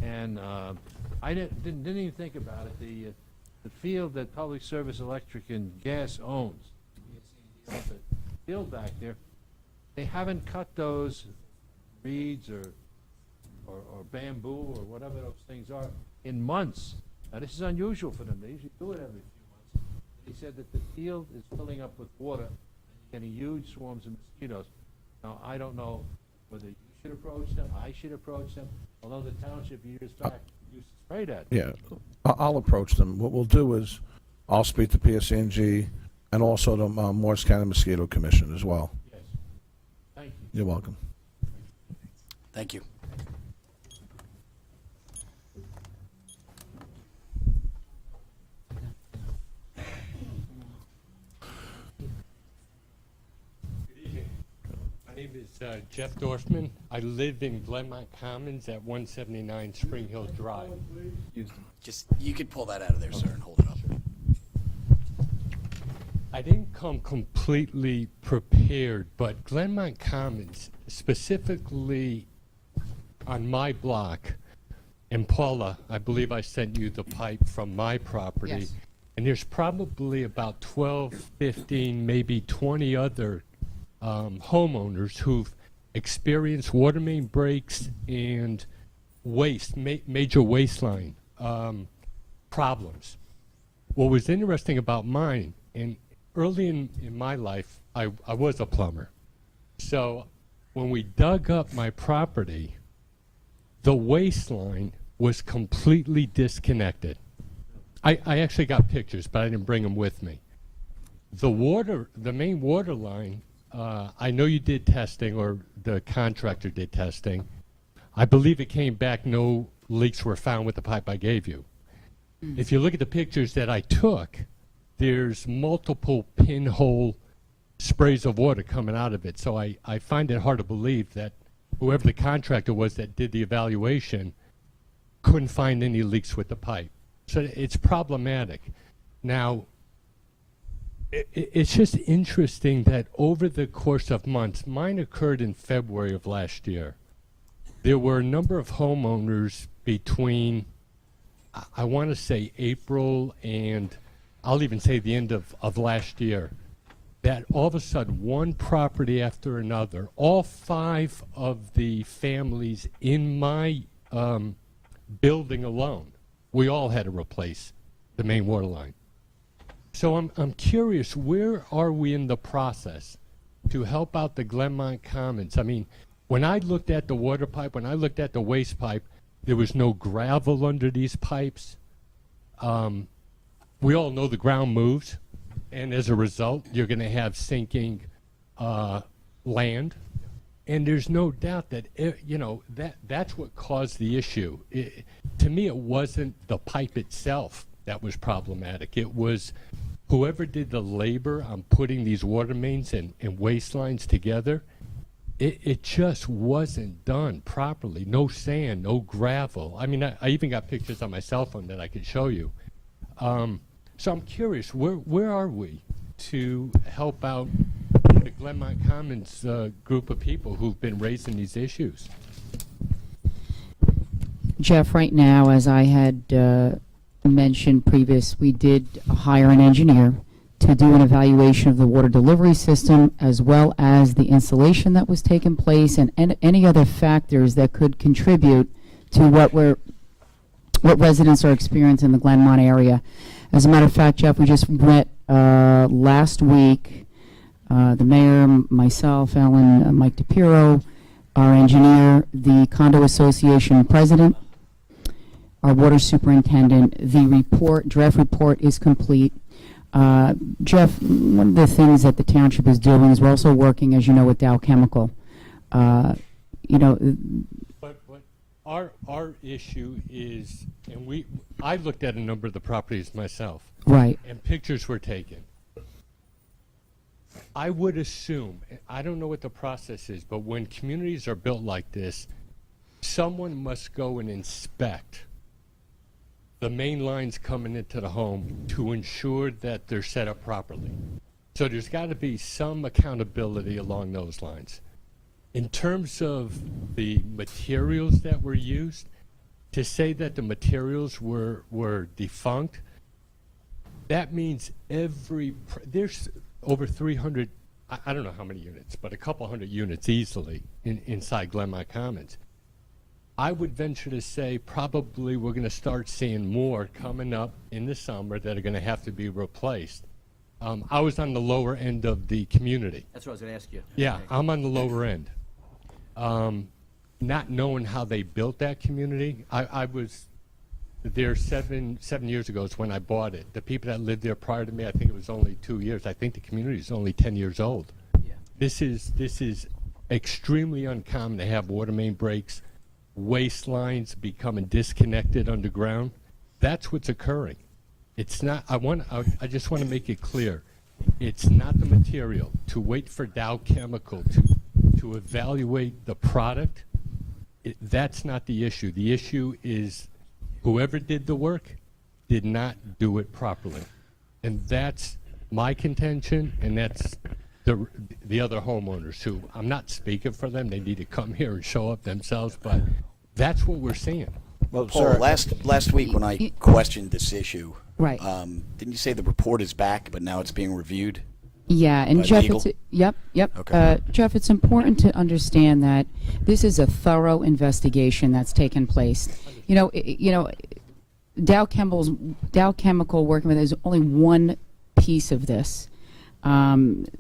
And I didn't even think about it. The field that Public Service Electric and Gas owns, the field back there, they haven't cut those reeds or bamboo or whatever those things are in months. Now, this is unusual for them. They usually do it every few months. He said that the field is filling up with water, getting huge swarms of mosquitoes. Now, I don't know whether you should approach them, I should approach them, although the township years back used to spray that. Yeah, I'll approach them. What we'll do is I'll speak to PSC&G and also the Morris County Mosquito Commission as well. Yes. Thank you. You're welcome. Thank you. My name is Jeff Dorfman. I live in Glenmont Commons at 179 Spring Hill Drive. You could pull that out of there, sir, and hold it up. I didn't come completely prepared, but Glenmont Commons, specifically on my block, and Paula, I believe I sent you the pipe from my property. Yes. And there's probably about 12, 15, maybe 20 other homeowners who've experienced water main breaks and major waistline problems. What was interesting about mine, and early in my life, I was a plumber. So when we dug up my property, the waistline was completely disconnected. I actually got pictures, but I didn't bring them with me. The main water line, I know you did testing, or the contractor did testing. I believe it came back, no leaks were found with the pipe I gave you. If you look at the pictures that I took, there's multiple pinhole sprays of water coming out of it. So I find it hard to believe that whoever the contractor was that did the evaluation couldn't find any leaks with the pipe. So it's problematic. Now, it's just interesting that over the course of months, mine occurred in February of last year. There were a number of homeowners between, I want to say April and I'll even say the end of last year, that all of a sudden one property after another, all 5 of the families in my building alone, we all had to replace the main water line. So I'm curious, where are we in the process to help out the Glenmont Commons? I mean, when I looked at the water pipe, when I looked at the waste pipe, there was no gravel under these pipes. We all know the ground moves, and as a result, you're going to have sinking land. And there's no doubt that, that's what caused the issue. To me, it wasn't the pipe itself that was problematic. It was whoever did the labor on putting these water mains and waste lines together it just wasn't done properly. No sand, no gravel. I mean, I even got pictures on my cell phone that I could show you. So I'm curious, where are we to help out the Glenmont Commons group of people who've been raising these issues? Jeff, right now, as I had mentioned previous, we did hire an engineer to do an evaluation of the water delivery system, as well as the installation that was taking place and any other factors that could contribute to what residents are experiencing in the Glenmont area. As a matter of fact, Jeff, we just met last week, the mayor, myself, Ellen, Mike DePiro, our engineer, the condo association president, our water superintendent. The draft report is complete. Jeff, one of the things that the township is doing is we're also working, as you know, with Dow Chemical. But our issue is, and I looked at a number of the properties myself. Right. And pictures were taken. I would assume, I don't know what the process is, but when communities are built like this, someone must go and inspect the main lines coming into the home to ensure that they're set up properly. So there's got to be some accountability along those lines. In terms of the materials that were used, to say that the materials were defunct, that means there's over 300, I don't know how many units, but a couple hundred units easily inside Glenmont Commons. I would venture to say probably we're going to start seeing more coming up in the summer that are going to have to be replaced. I was on the lower end of the community. That's what I was going to ask you. Yeah, Okay. I'm on the lower end. Not knowing how they built that community, I was there seven years ago is when I bought it. The people that lived there prior to me, I think it was only 2 years. I think the community is only 10 years old. Yeah. This is extremely uncommon to have water main breaks, waste lines becoming disconnected underground. That's what's occurring. It's not, I just want to make it clear. It's not the material. To wait for Dow Chemical to evaluate the product, that's not the issue. The issue is whoever did the work did not do it properly. And that's my contention, and that's the other homeowners who, I'm not speaking for them, they need to come here and show up themselves, but that's what we're seeing. Well, Paul, last week when I questioned this issue, Right. Didn't you say the report is back, but now it's being reviewed? Yeah, and By Jeff, legal? yep. Okay. Jeff, it's important to understand that this is a thorough investigation that's taken place. Dow Chemical working with is only one piece of this.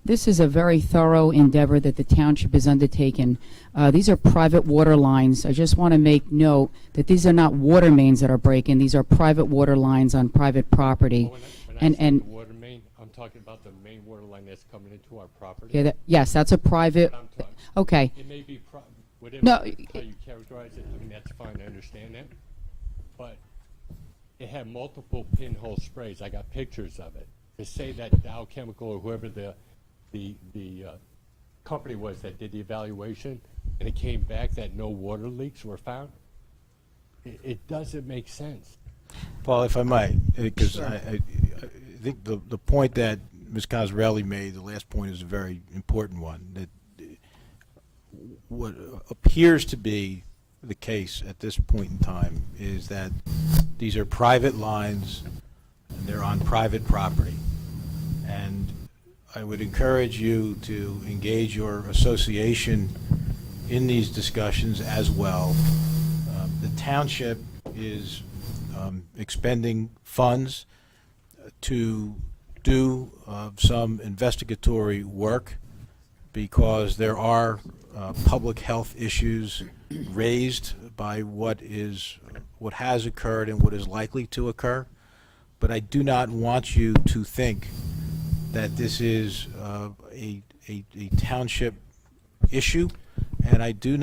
This is a very thorough endeavor that the township has undertaken. These are private water lines. I just want to make note that these are not water mains that are breaking. These are private water lines on private property. When I say the water main, I'm talking about the main water line that's coming into our property. Yeah, yes, that's a private. Okay. It may be whatever No, how you characterize it. I mean, that's fine. I understand that, but it had multiple pinhole sprays. I got pictures of it. To say that Dow Chemical or whoever the company was that did the evaluation and it came back that no water leaks were found, it doesn't make sense. Paul, if I might, because I think the point that Ms. Cosarelli made, the last point, is a very important one. That what appears to be the case at this point in time is that these are private lines and they're on private property. And I would encourage you to engage your association in these discussions as well. The township is expending funds to do some investigatory work because there are public health issues raised by what has occurred and what is likely to occur. But I do not want you to think that this is a township issue, and I do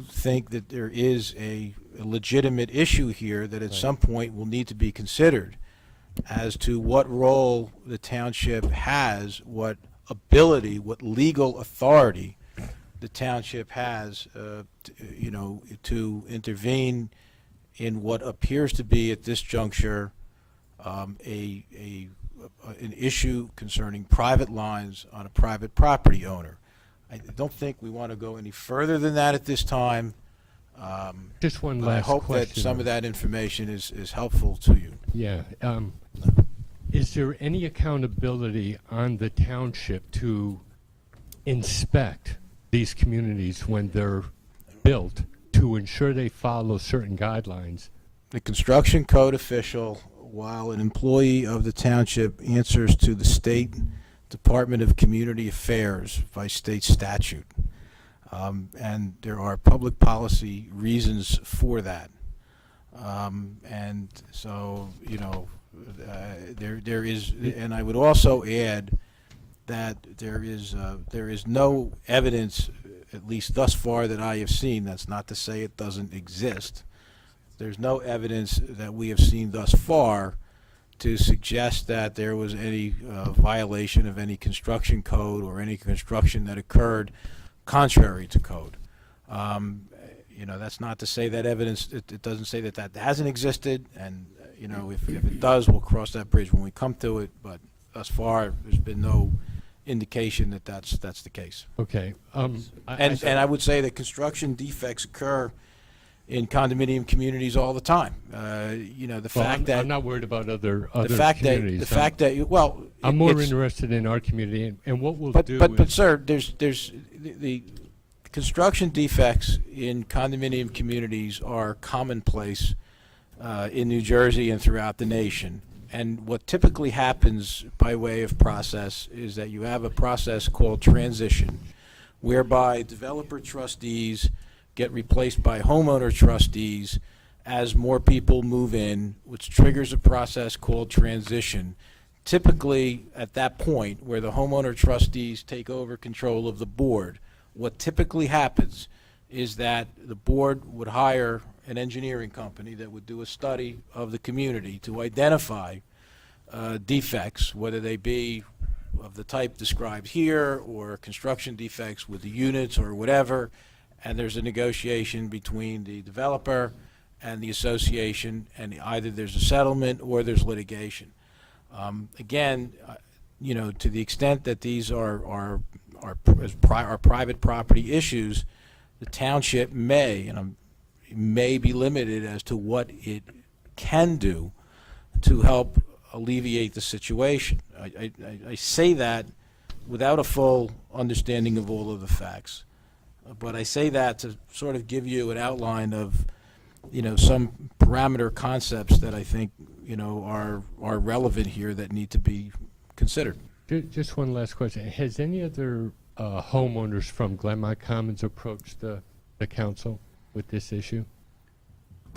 think that there is a legitimate issue here that at some point will need to be considered as to what role the township has, what ability, what legal authority the township has, to intervene in what appears to be at this juncture an issue concerning private lines on a private property owner. I don't think we want to go any further than that at this time. Just one but last I hope question. that some of that information is helpful to you. Yeah. Is there any accountability on the township to inspect these communities when they're built to ensure they follow certain guidelines? The construction code official, while an employee of the township, answers to the State Department of Community Affairs by state statute. And there are public policy reasons for that. And so, there is, and I would also add that there is no evidence, at least thus far that I have seen, that's not to say it doesn't exist, there's no evidence that we have seen thus far to suggest that there was any violation of any construction code or any construction that occurred contrary to code. That's not to say that evidence, it doesn't say that that hasn't existed, and if it does, we'll cross that bridge when we come to it, but thus far, there's been no indication that that's the case. Okay. And I would say that construction defects occur in condominium communities all the time. The fact that I'm not worried about other communities. I'm more interested in our community and what we'll do. But sir, there's the construction defects in condominium communities are commonplace in New Jersey and throughout the nation. And what typically happens by way of process is that you have a process called transition, whereby developer trustees get replaced by homeowner trustees as more people move in, which triggers a process called transition. Typically, at that point, where the homeowner trustees take over control of the board, what typically happens is that the board would hire an engineering company that would do a study of the community to identify defects, whether they be of the type described here or construction defects with the units or whatever, and there's a negotiation between the developer and the association, and either there's a settlement or there's litigation. Again, to the extent that these are private property issues, the township may be limited as to what it can do to help alleviate the situation. I say that without a full understanding of all of the facts, but I say that to sort of give you an outline of some parameter concepts that I think are relevant here that need to be considered. Just one last question. Has any other homeowners from Glenmont Commons approached the council with this issue?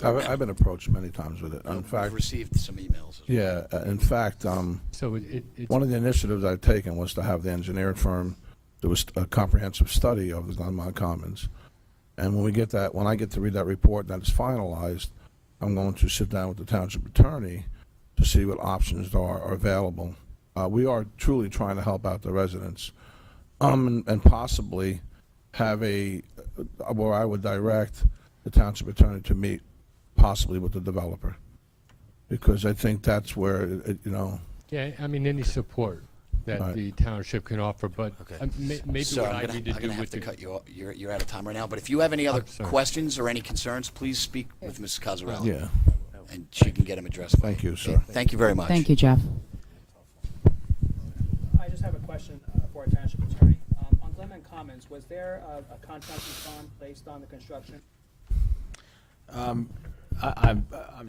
I've been approached many times with it. In fact, I've received some emails. Yeah, in fact, So it's one of the initiatives I've taken was to have the engineering firm do a comprehensive study of the Glenmont Commons. And when I get to read that report and that is finalized, I'm going to sit down with the township attorney to see what options are available. We are truly trying to help out the residents, and possibly have where I would direct the township attorney to meet possibly with the developer, because I think that's where Yeah, I mean, any support that Right. the township can offer, but maybe Sir, what I'm I gonna need to do have with to the... cut you off. You're out of time right now. But if you have any other sorry. questions or any concerns, please speak with Mrs. Cazarelli. Yeah. And she can get them addressed. Thank you, sir. Thank you very much. Thank you, Jeff. I just have a question for our township attorney. On Glenmont Commons, was there a contracting bond placed on the construction? I'm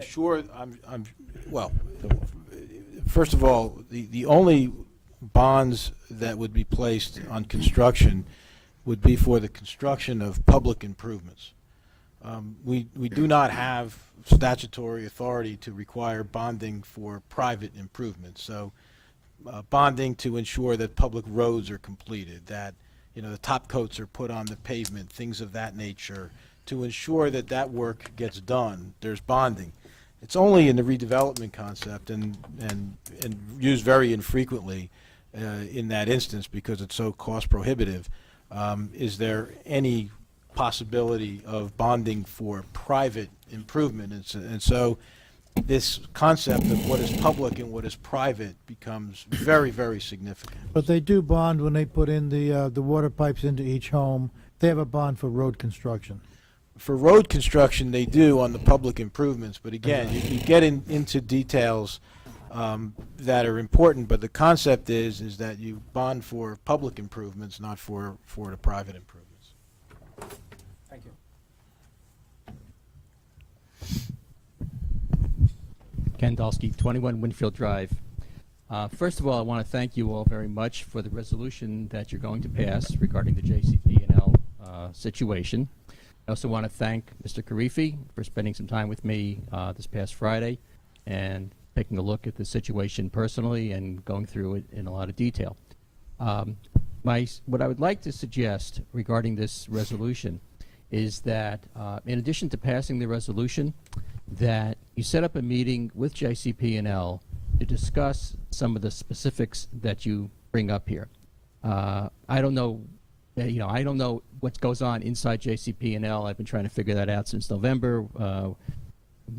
sure. Well. First of all, the only bonds that would be placed on construction would be for the construction of public improvements. We do not have statutory authority to require bonding for private improvements. So bonding to ensure that public roads are completed, that the top coats are put on the pavement, things of that nature, to ensure that that work gets done. There's bonding. It's only in the redevelopment concept and used very infrequently in that instance because it's so cost prohibitive. Is there any possibility of bonding for private improvement? And so this concept of what is public and what is private becomes very, very significant. But they do bond when they put in the water pipes into each home. They have a bond for road construction. For road construction, they do on the public improvements, but again, you get into details that are important, but the concept is that you bond for public improvements, not for the private improvements. Thank you. Ken Dalsky, 21 Winfield Drive. First of all, I want to thank you all very much for the resolution that you're going to pass regarding the JCP&L situation. I also want to thank Mr. Karifi for spending some time with me this past Friday and taking a look at the situation personally and going through it in a lot of detail. What I would like to suggest regarding this resolution is that in addition to passing the resolution, that you set up a meeting with JCP&L to discuss some of the specifics that you bring up here. I don't know, I don't know what goes on inside JCP&L. I've been trying to figure that out since November,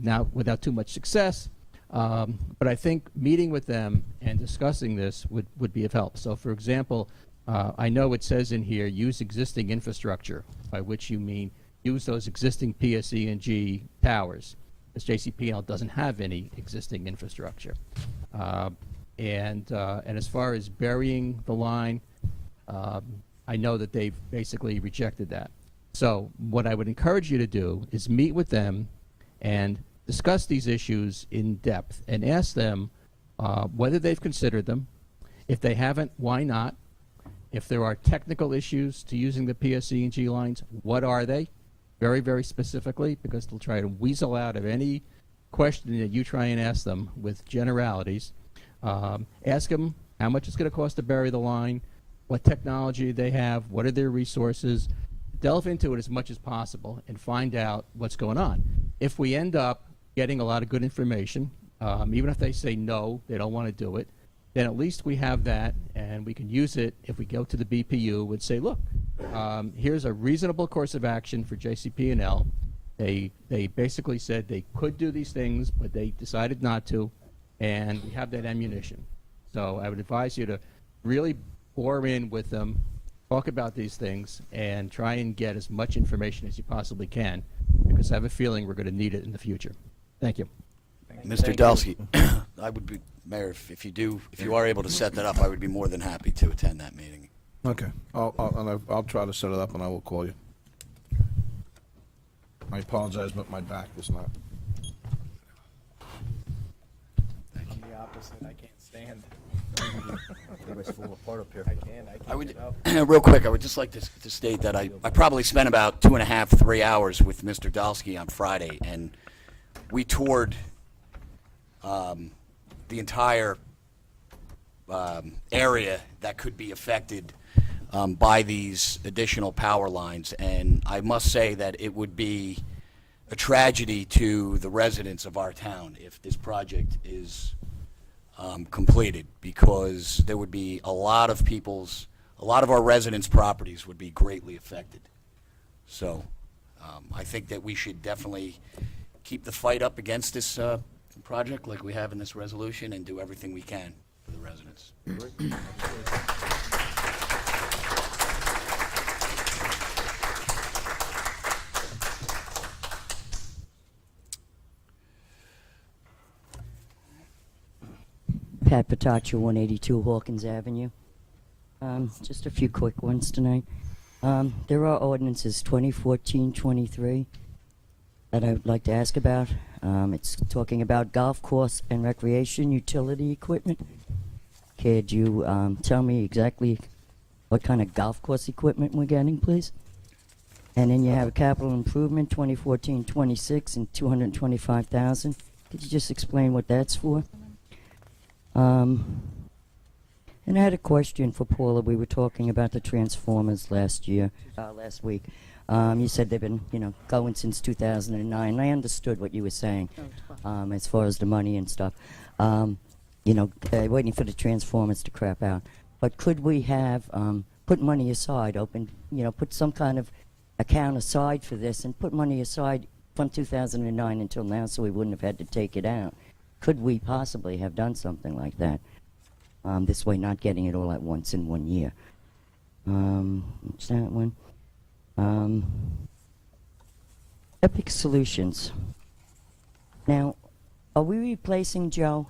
now without too much success. But I think meeting with them and discussing this would be of help. So, for example, I know it says in here, use existing infrastructure, by which you mean use those existing PSE&G towers, because JCP&L doesn't have any existing infrastructure. And as far as burying the line, I know that they've basically rejected that. So what I would encourage you to do is meet with them and discuss these issues in depth and ask them whether they've considered them. If they haven't, why not? If there are technical issues to using the PSE&G lines, what are they? Very, very specifically, because they'll try to weasel out of any question that you try and ask them with generalities. Ask them how much it's going to cost to bury the line, what technology they have, what are their resources. Delve into it as much as possible and find out what's going on. If we end up getting a lot of good information, even if they say no, they don't want to do it, then at least we have that and we can use it if we go to the BPU and say, look, here's a reasonable course of action for JCP&L. They basically said they could do these things, but they decided not to, and we have that ammunition. So I would advise you to really bore in with them, talk about these things, and try and get as much information as you possibly can, because I have a feeling we're going to need it in the future. Thank you. Mr. Dalsky, I would be, Mayor, if you are able to set that up, I would be more than happy to attend that meeting. Okay, I'll try to set it up and I will call you. I apologize, but my back is not. I'm the opposite. I can't stand. I would, real quick, I would just like to state that I probably spent about 2.5, 3 hours with Mr. Dalsky on Friday, and we toured the entire area that could be affected by these additional power lines, and I must say that it would be a tragedy to the residents of our town if this project is completed, because there would be a lot of our residents' properties would be greatly affected. So I think that we should definitely keep the fight up against this project like we have in this resolution and do everything we can for the residents. Pat Pataccia, 182 Hawkins Avenue. Just a few quick ones tonight. There are ordinances 2014-23 that I would like to ask about. It's talking about golf course and recreation utility equipment. Could you tell me exactly what kind of golf course equipment we're getting, please? And then you have a capital improvement 2014-26 and $225,000. Could you just explain what that's for? And I had a question for Paula. We were talking about the transformers last week. You said they've been, going since 2009. I understood what you were saying, as far as the money and stuff. They're waiting for the transformers to crap out. but could we have put money aside, put some kind of account aside for this and put money aside from 2009 until now so we wouldn't have had to take it out? Could we possibly have done something like that? This way, not getting it all at once in 1 year. What's that one? Epic Solutions. Now, are we replacing Joe?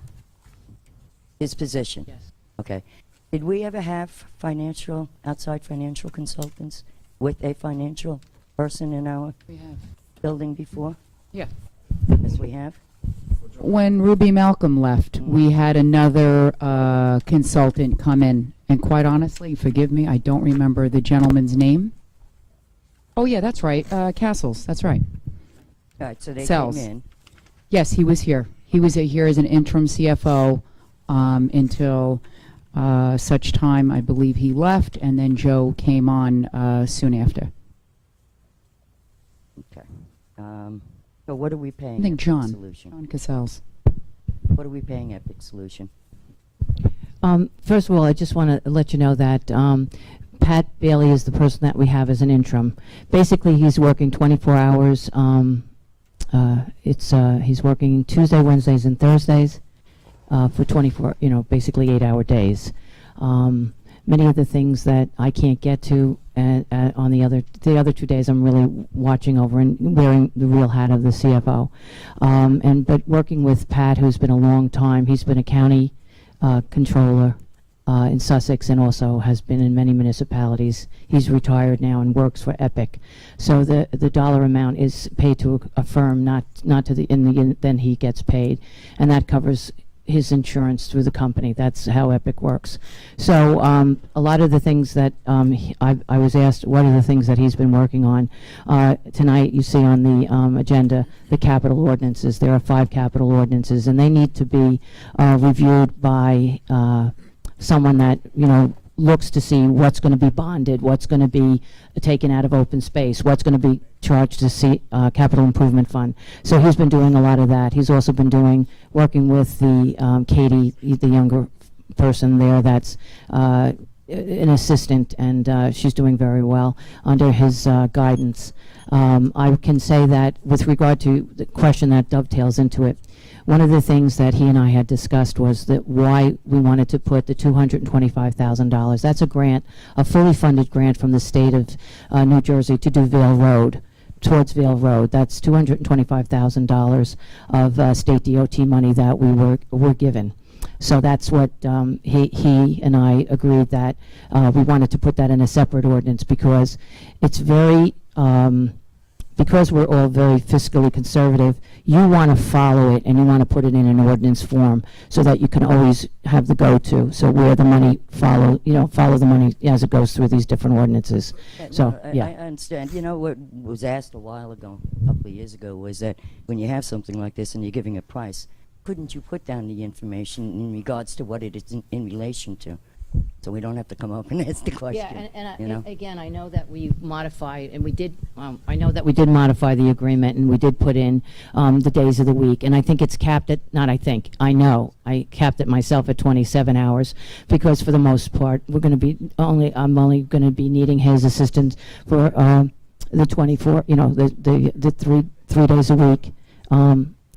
His position? Yes. Okay. Did we ever have outside financial consultants with a financial person in our We have. building before? Yeah. Yes, we have. When Ruby Malcolm left, we had another consultant come in, and quite honestly, forgive me, I don't remember the gentleman's name. Oh yeah, that's right, Castles, that's right. All right, so they Sells. came in. Yes, he was here. He was here as an interim CFO until such time, I believe he left, and then Joe came on soon after. Okay. So what are we paying? I think Epic John Solution? Cassels. What are we paying Epic Solution? First of all, I just want to let you know that Pat Bailey is the person that we have as an interim. Basically, he's working 24 hours. He's working Tuesday, Wednesdays, and Thursdays for 24, basically 8-hour days. Many of the things that I can't get to on the other 2 days, I'm really watching over and wearing the real hat of the CFO. But working with Pat, who's been a long time, he's been a county controller in Sussex and also has been in many municipalities. He's retired now and works for Epic. So the dollar amount is paid to a firm, not to then he gets paid, and that covers his insurance through the company. That's how Epic works. So a lot of the things that I was asked, what are the things that he's been working on? Tonight you see on the agenda the capital ordinances. There are 5 capital ordinances, and they need to be reviewed by someone that looks to see what's going to be bonded, what's going to be taken out of open space, what's going to be charged to capital improvement fund. So he's been doing a lot of that. He's also been working with the Katie, the younger person there that's an assistant, and she's doing very well under his guidance. I can say that with regard to the question that dovetails into it, one of the things that he and I had discussed was that why we wanted to put the $225,000. That's a grant, a fully funded grant from the state of New Jersey to do Vale Road, towards Vale Road. That's $225,000 of state DOT money that we were given. So that's what he and I agreed that we wanted to put that in a separate ordinance because it's very because we're all very fiscally conservative, you want to follow it and you want to put it in an ordinance form so that you can always have the go-to. So where the money follow the money as it goes through these different ordinances. So, yeah. I understand. What was asked a while ago, a couple of years ago, was that when you have something like this and you're giving a price, couldn't you put down the information in regards to what it is in relation to? So we don't have to come up and ask the question. Yeah, and again, I know that we modified, and we did, I know that we did modify the agreement, and we did put in the days of the week, and I think it's capped at, I know, I capped it myself at 27 hours, because for the most part, I'm only going to be needing his assistance for the 24, the 3 days a week.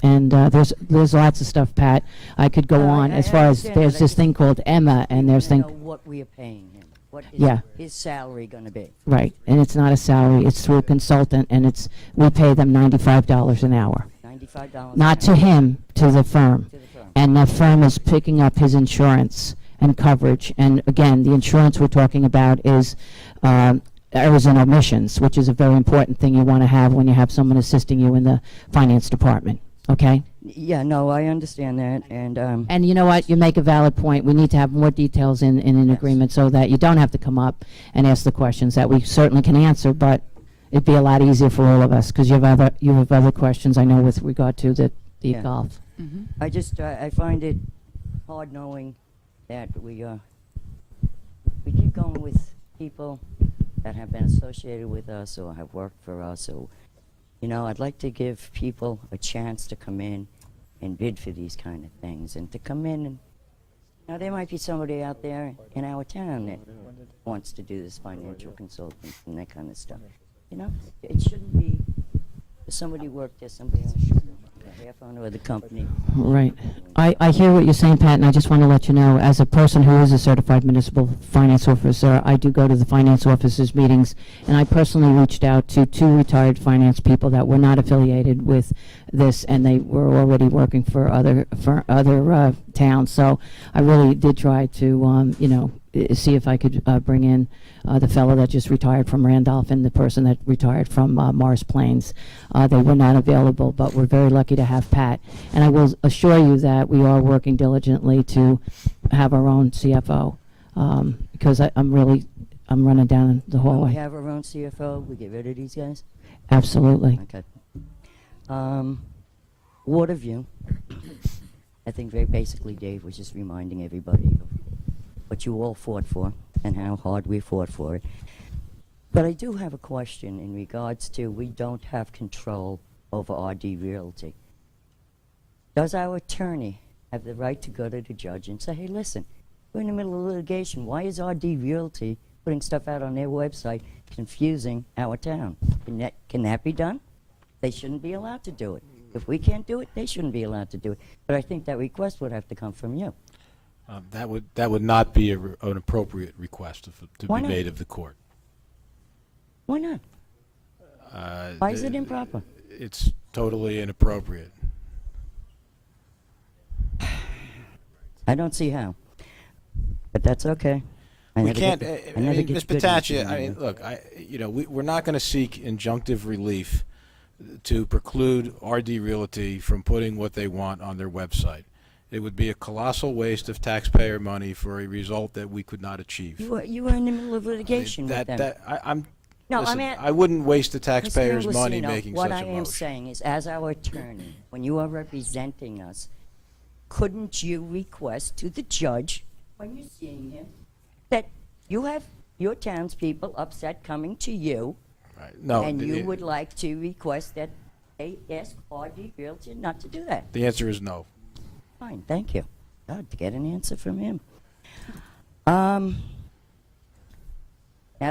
And there's lots of stuff, Pat. I could go on as far as there's this thing called Emma, and there's know what we are paying him. What is his salary going to be? Right, and it's not a salary. It's through a consultant, and we pay them $95 an hour. $95. Not to him, to the firm. And the firm is picking up his insurance and coverage. And again, the insurance we're talking about is errors and omissions, which is a very important thing you want to have when you have someone assisting you in the finance department. Okay? Yeah, no, I understand that, and you know what? You make a valid point. We need to have more details in an agreement so that you don't have to come up and ask the questions that we certainly can answer, but it'd be a lot easier for all of us because you have other questions, I know, with regard to the golf. Mm-hmm. I find it hard knowing that we keep going with people that have been associated with us or have worked for us, or I'd like to give people a chance to come in and bid for these kind of things, and to come in and Now, there might be somebody out there in our town that wants to do this financial consulting and that kind of stuff. You know, it shouldn't be, if somebody worked there, somebody else should be a half owner of the company. Right. I hear what you're saying, Pat, and I just want to let you know, as a person who is a certified municipal finance officer, I do go to the finance officers' meetings, and I personally reached out to 2 retired finance people that were not affiliated with this, and they were already working for other towns. So I really did try to, see if I could bring in the fellow that just retired from Randolph and the person that retired from Morris Plains. They were not available, but we're very lucky to have Pat. And I will assure you that we are working diligently to have our own CFO, because I'm running down the When hallway. we have our own CFO, we get rid of these guys? Absolutely. Okay. Waterview, I think very basically Dave was just reminding everybody of what you all fought for and how hard we fought for it. But I do have a question in regards to we don't have control over RD Realty. Does our attorney have the right to go to the judge and say, hey, listen, we're in the middle of litigation. Why is RD Realty putting stuff out on their website confusing our town? Can that be done? They shouldn't be allowed to do it. If we can't do it, they shouldn't be allowed to do it. But I think that request would have to come from you. That would not be an appropriate request to Why be not? made of the court. Why not? Why is it improper? It's totally inappropriate. I don't see how. But that's okay. We can't. Ms. Ms. Patachia, I mean, look, we're not going to seek injunctive relief to preclude RD Realty from putting what they want on their website. It would be a colossal waste of taxpayer money for a result that we could not achieve. You were in the middle of litigation with them. Listen, I wouldn't waste the taxpayers' Mr. money Inglesino, making what such I a am motion. saying is, as our attorney, when you are representing us, couldn't you request to the judge, when you're seeing him, that you have your townspeople upset coming to you, No, and you would like to request that they ask RD Realty not to do that? The answer is no. Fine, thank you. God, to get an answer from him. Now,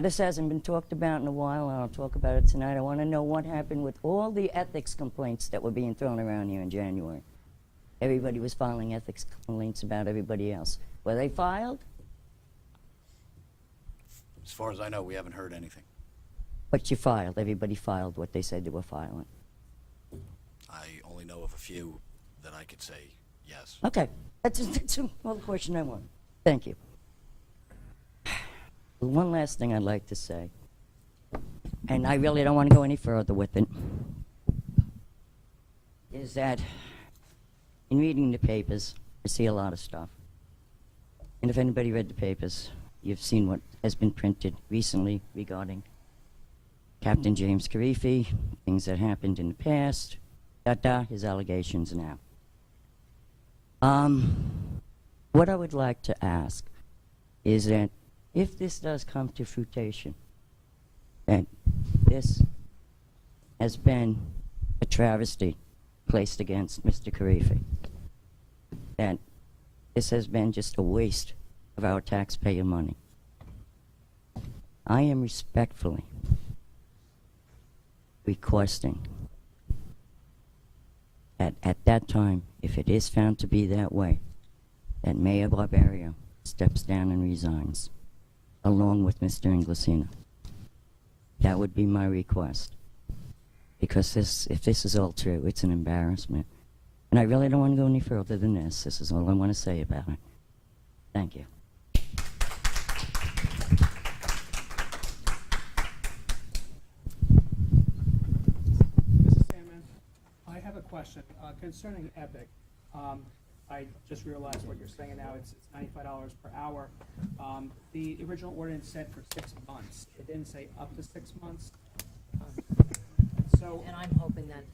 this hasn't been talked about in a while, and I'll talk about it tonight. I want to know what happened with all the ethics complaints that were being thrown around here in January. Everybody was filing ethics complaints about everybody else. Were they filed? As far as I know, we haven't heard anything. But you filed. Everybody filed what they said they were filing. I only know of a few that I could say yes. Okay. That's all the question I want. Thank you. One last thing I'd like to say, and I really don't want to go any further with it, is that in reading the papers, I see a lot of stuff. And if anybody read the papers, you've seen what has been printed recently regarding Captain James Carifi, things that happened in the past, his allegations now. What I would like to ask is that if this does come to fruition, that this has been a travesty placed against Mr. Carifi, that this has been just a waste of our taxpayer money, I am respectfully requesting that at that time, if it is found to be that way, that Mayor Barbario steps down and resigns, along with Mr. Inglesino. That would be my request. Because if this is all true, it's an embarrassment. And I really don't want to go any further than this. This is all I want to say about it. Thank you. Mrs. Sandman, I have a question concerning Epic. I just realized what you're saying now. It's $95 per hour. The original ordinance said for 6 months. It didn't say up to 6 months. So, And I'm hoping that.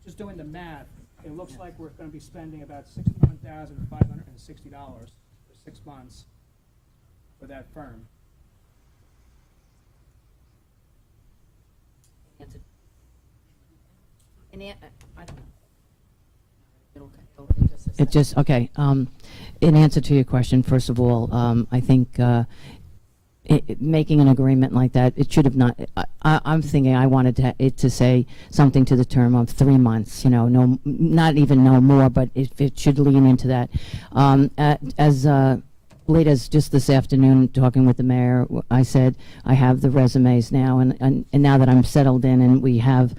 just doing the math, it looks like we're going to be spending about $61,560 for 6 months for that firm. I don't know. It just, okay. in answer to your question, first of all, I think making an agreement like that, it should have not. I'm thinking I wanted it to say something to the term of 3 months. No, not even no more, but it should lean into that. As late as just this afternoon, talking with the mayor, I said I have the resumes now, and now that I'm settled in, and we have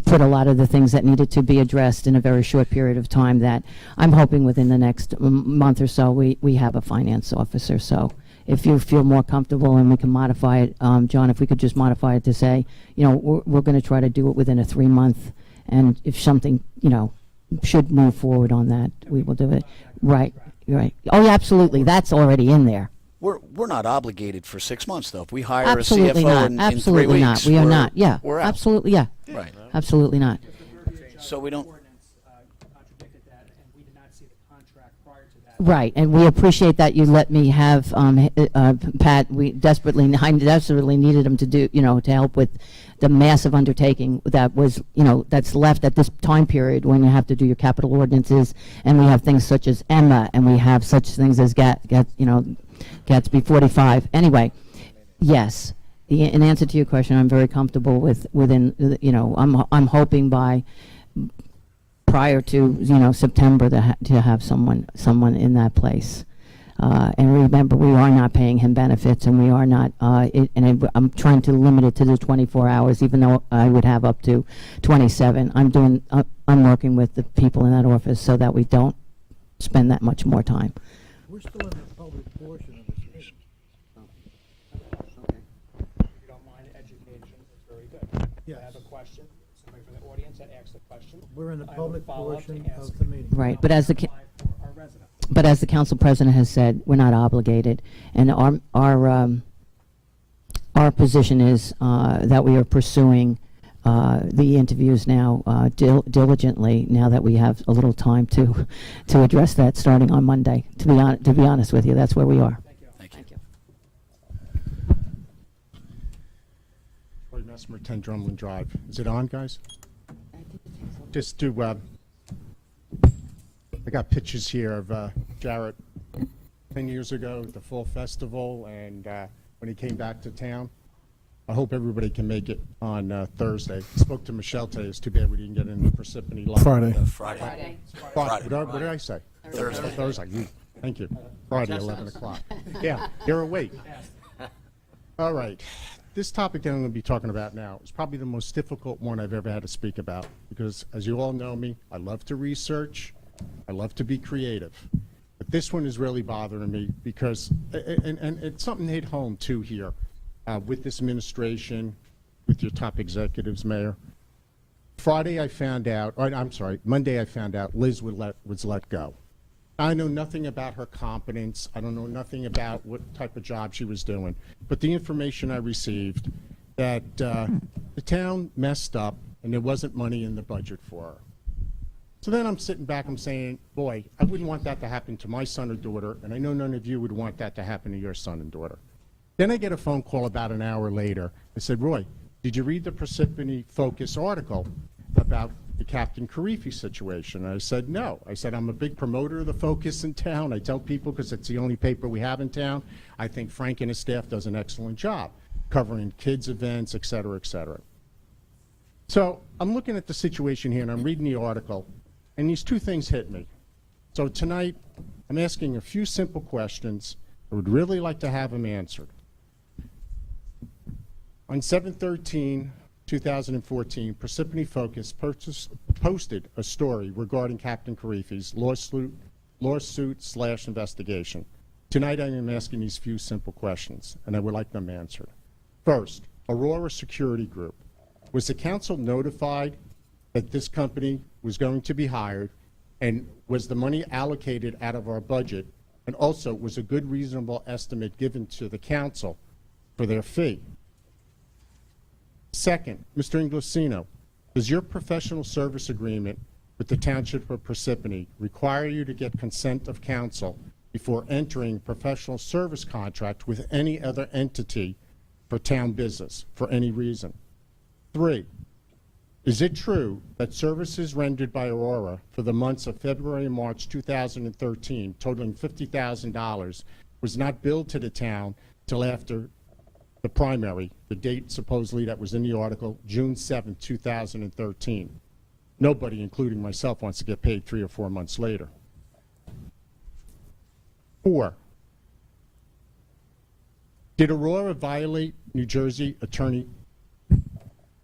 put a lot of the things that needed to be addressed in a very short period of time, that I'm hoping within the next month or so we have a finance officer. So if you feel more comfortable and we can modify it, John, if we could just modify it to say, we're going to try to do it within a 3 month, and if something, should move forward on that, we will do it. Right. Right. Oh, yeah, absolutely. That's already in there. We're not obligated for 6 months, though. If we hire Absolutely a CFO not. in 3 Absolutely weeks, not. We are not. Yeah. we're out. Absolutely. Yeah. Right. Absolutely not. So we don't. Contradicted that, and we did not see the contract prior to that. Right, and we appreciate that you let me have Pat. I desperately needed him to do, to help with the massive undertaking that was, that's left at this time period when you have to do your capital ordinances, and we have things such as Emma, and we have such things as Gatsby 45. Anyway, yes. In answer to your question, I'm very comfortable within. I'm hoping by prior to September to have someone in that place. And remember, we are not paying him benefits, and we are not. I'm trying to limit it to the 24 hours, even though I would have up to 27. I'm working with the people in that office so that we don't spend that much more time. We're still in the public portion of this meeting. If you don't mind education, it's very good. Yes. I have a question. Somebody from the audience that asked a question. We're in the I will public follow up to portion ask of the meeting. Right, but as the for our resident. But as the council president has said, we're not obligated, and our position is that we are pursuing the interviews now diligently. Now that we have a little time to address that, starting on Monday. To be honest with you, that's where we are. Thank you. Troy Messmer, 10 Drumlin Drive. Is it on, guys? Just to, I got pictures here of Jarrett 10 years ago at the Fall Festival, and when he came back to town. I hope everybody can make it on Thursday. Spoke to Michelle today. It's too bad we didn't get in the Parsippany Live. Friday. Friday. What did I say? Thursday. Thursday. Thank you. Friday, 11 o'clock. Yeah, you're awake. All right. This topic that I'm going to be talking about now is probably the most difficult one I've ever had to speak about, because as you all know me, I love to research. I love to be creative. But this one is really bothering me because, and it's something hit home too here, with this administration, with your top executives, Mayor. Monday I found out Liz was let go. I know nothing about her competence. I don't know nothing about what type of job she was doing. But the information I received that the town messed up and there wasn't money in the budget for her. So then I'm sitting back, I'm saying, boy, I wouldn't want that to happen to my son or daughter, and I know none of you would want that to happen to your son and daughter. Then I get a phone call about an hour later. I said, Roy, did you read the Parsippany Focus article about the Captain Karifi situation? And I said, no. I said, I'm a big promoter of the Focus in town. I tell people, because it's the only paper we have in town, I think Frank and his staff does an excellent job covering kids' events, et cetera, et cetera. So I'm looking at the situation here, and I'm reading the article, and these two things hit me. So tonight, I'm asking a few simple questions. I would really like to have them answered. On 7/13/2014, Parsippany Focus posted a story regarding Captain Karifi's lawsuit/investigation. Tonight I am asking these few simple questions, and I would like them answered. First, Aurora Security Group. Was the council notified that this company was going to be hired, and was the money allocated out of our budget, and also was a good reasonable estimate given to the council for their fee? Second, Mr. Inglesino, does your professional service agreement with the Township of Parsippany require you to get consent of council before entering professional service contract with any other entity for town business for any reason? 3, Is it true that services rendered by Aurora for the months of February and March 2013, totaling $50,000, was not billed to the town till after the primary, the date supposedly that was in the article, June 7, 2013? Nobody, including myself, wants to get paid 3 or 4 months later. 4, did Aurora violate New Jersey attorney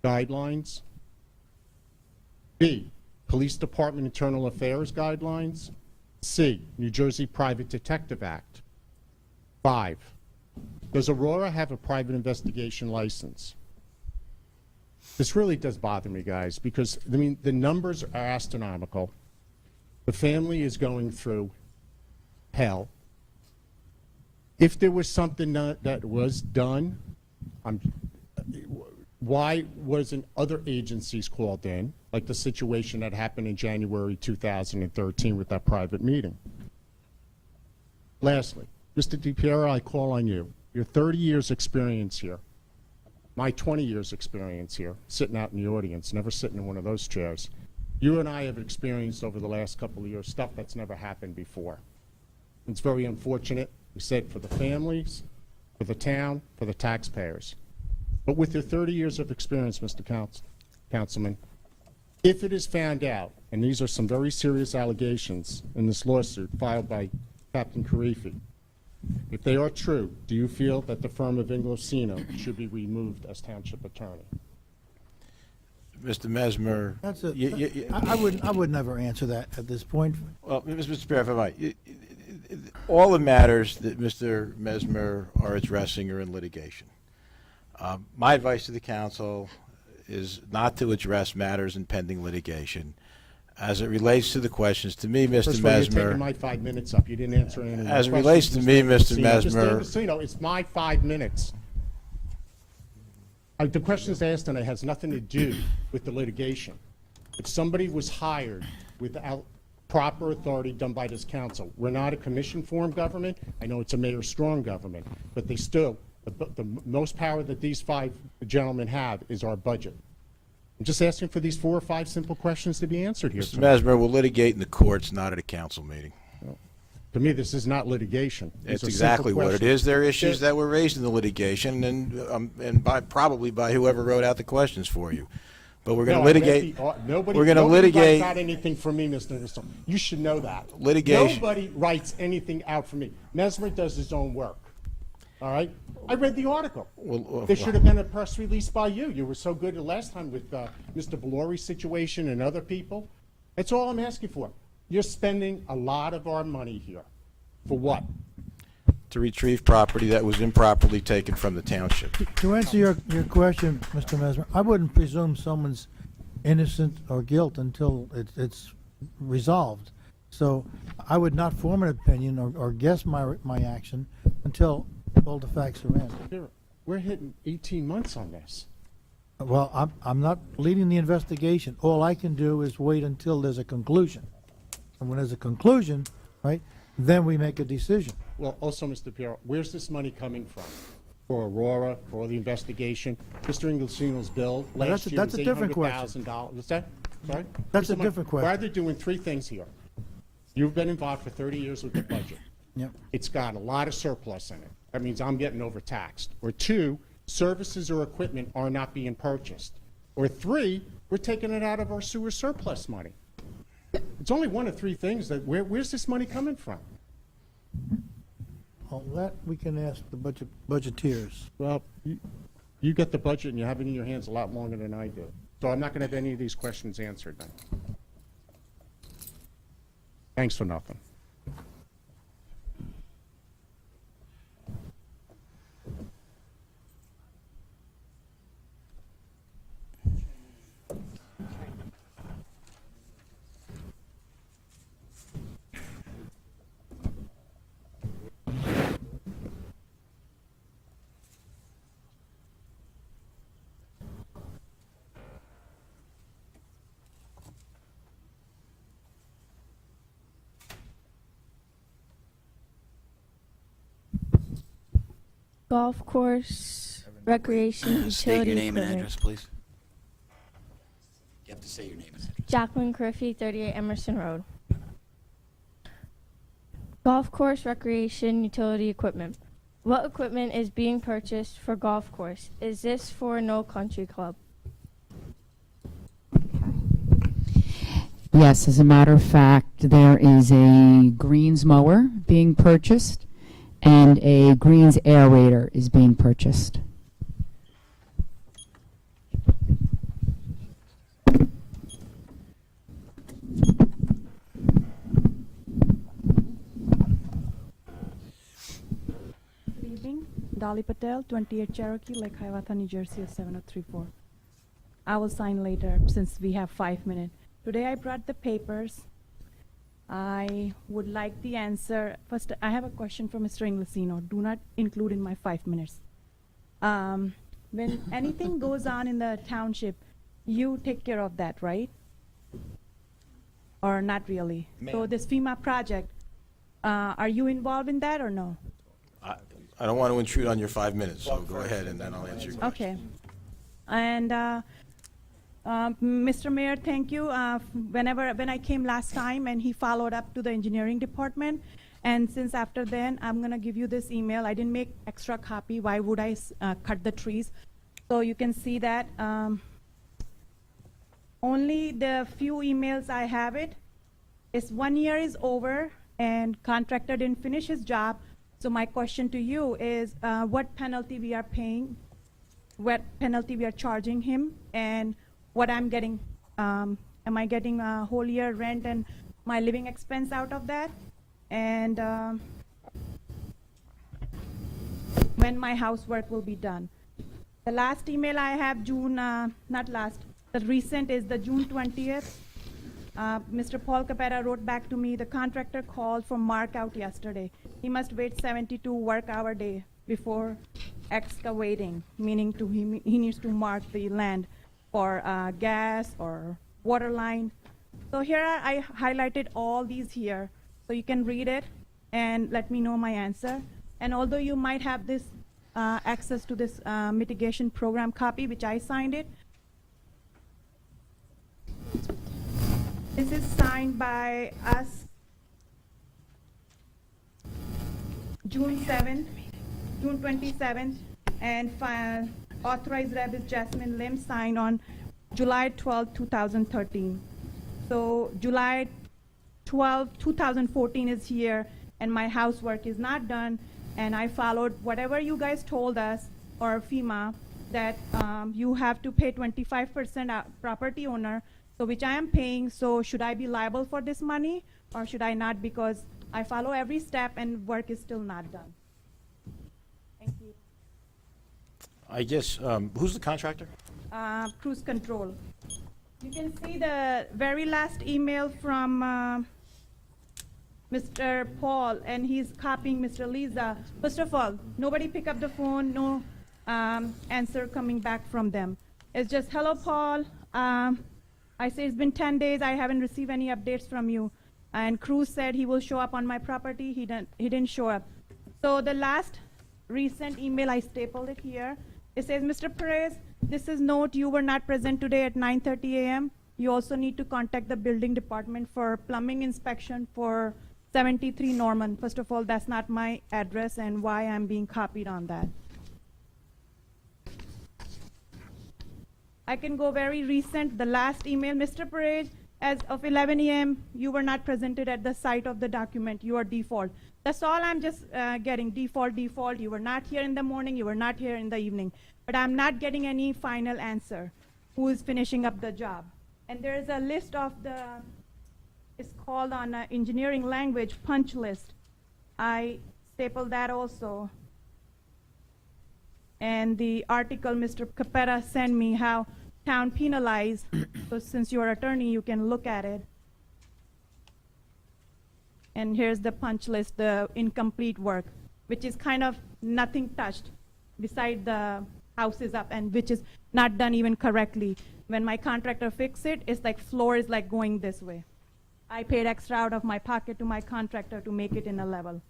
guidelines? B, Police Department Internal Affairs guidelines? C, New Jersey Private Detective Act? 5, does Aurora have a private investigation license? This really does bother me, guys, because, I mean, the numbers are astronomical. The family is going through hell. If there was something that was done, why wasn't other agencies called in, like the situation that happened in January 2013 with that private meeting? Lastly, Mr. DiPiero, I call on you. Your 30 years experience here, my 20 years experience here, sitting out in the audience, never sitting in one of those chairs. You and I have experienced over the last couple of years stuff that's never happened before. It's very unfortunate. We said for the families, for the town, for the taxpayers. But with your 30 years of experience, Mr. Councilman, if it is found out, and these are some very serious allegations in this lawsuit filed by Captain Karifi, if they are true, do you feel that the firm of Inglesino should be removed as township attorney? Mr. Mesmer, I would never answer that at this point. well, Mr. Spear, if I might, all the matters that Mr. Mesmer are addressing are in litigation. My advice to the council is not to address matters in pending litigation. As it relates to the questions, to me, Mr. First of all, you're taking Mesmer, my 5 minutes up. You didn't answer any of my as it questions, relates to me, Mr. Mesmer, Mr. it's my 5 minutes. The questions asked tonight has nothing to do with the litigation. If somebody was hired without proper authority done by this council, we're not a commission form government. I know it's a mayor-strong government, but they still, the most power that these 5 gentlemen have is our budget. I'm just asking for these 4 or 5 simple questions to be answered here Mr. tonight. Mesmer will litigate in the courts, not at a council meeting. To me, this is not litigation. These It's are exactly simple what it questions. is. There are issues that were raised in the litigation, and probably by whoever wrote out the questions for you. But we're going to litigate. Nobody, We're going to nobody litigate. writes out anything for me, Mr. Nistel. You should know that. Litigation. Nobody writes anything out for me. Mesmer does his own work. All right? I read the article. There should have been a press release by you. You were so good the last time with Mr. Valori's situation and other people. That's all I'm asking for. You're spending a lot of our money here. For what? To retrieve property that was improperly taken from the township. To answer your question, Mr. Mesmer, I wouldn't presume someone's innocent or guilt until it's resolved. So I would not form an opinion or guess my action until all the facts are in. We're hitting 18 months on this. Well, I'm not leading the investigation. All I can do is wait until there's a conclusion. And when there's a conclusion, right, then we make a decision. Well, also, Mr. Piero, where's this money coming from? For Aurora, for all the investigation? Mr. Inglesino's bill last year was that's a different question. $800,000. What's that? Sorry? That's a different question. Why are they doing 3 things here? You've been involved for 30 years with the budget. Yep. It's got a lot of surplus in it. That means I'm getting overtaxed. Or 2, services or equipment are not being purchased. Or 3, we're taking it out of our sewer surplus money. It's only one of 3 things. Where's this money coming from? Well, that we can ask the budgeteers. Well, you get the budget and you have it in your hands a lot longer than I do. So I'm not going to have any of these questions answered then. Thanks for nothing. Golf course, recreation, State your utility name and permit. address, please. have to say your name and address. Jacqueline Griffey, 38 Emerson Road. Golf course recreation utility equipment. What equipment is being purchased for golf course? Is this for No Country Club? Yes, as a matter of fact, there is a greens mower being purchased and a greens aerator is being purchased. Good evening. Dolly Patel, 28 Cherokee, Lake Hiawatha, New Jersey, 07034. I will sign later since we have 5 minutes. Today I brought the papers. I would like the answer. First, I have a question for Mr. Inglesino. Do not include in my 5 minutes. When anything goes on in the township, you take care of that, right? Or not really? So this FEMA project, are you involved in that or no? I don't want to intrude on your 5 minutes, so go ahead and then I'll answer your question. Okay. And Mr. Mayor, thank you. When I came last time and he followed up to the engineering department, and since after then, I'm gonna give you this email. I didn't make extra copy. Why would I cut the trees? So you can see that only the few emails I have it is 1 year is over and contractor didn't finish his job. So my question to you is what penalty we are paying, what penalty we are charging him, and what I'm getting. Am I getting a whole year rent and my living expense out of that? And when my housework will be done. The last email I have, the recent is the June 20th. Mr. Paul Capetta wrote back to me, the contractor called for mark out yesterday. He must wait 72 work hour day before excavating, meaning he needs to mark the land for gas or water line. So here I highlighted all these here, so you can read it and let me know my answer. And although you might have this access to this mitigation program copy, which I signed it, this is signed by us June 7th, June 27th, and authorized rep is Jasmine Lim, signed on July 12, 2013. So July 12, 2014 is here, and my housework is not done, and I followed whatever you guys told us, or FEMA, that you have to pay 25% property owner, so which I am paying. So should I be liable for this money, or should I not, because I follow every step and work is still not done? Thank you. I guess, who's the contractor? Cruise control. You can see the very last email from Mr. Paul, and he's copying Mr. Lisa. First of all, nobody pick up the phone, no answer coming back from them. It's just, hello, Paul. I say it's been 10 days, I haven't received any updates from you. And Cruz said he will show up on my property, he didn't show up. So the last recent email, I stapled it here. It says, Mr. Perez, this is note, you were not present today at 9:30 a.m. You also need to contact the building department for plumbing inspection for 73 Norman. First of all, that's not my address and why I'm being copied on that. I can go very recent, the last email, Mr. Perez, as of 11 a.m., you were not presented at the site of the document, you are default. That's all I'm just getting, default, you were not here in the morning, you were not here in the evening. But I'm not getting any final answer, who is finishing up the job. And there is a list of it's called on engineering language, punch list. I stapled that also. And the article Mr. Capetta sent me, how town penalized. So since you're attorney, you can look at it. And here's the punch list, the incomplete work, which is kind of nothing touched beside the house is up, and which is not done even correctly. When my contractor fixed it, it's like floor is like going this way. I paid extra out of my pocket to my contractor to make it in a level.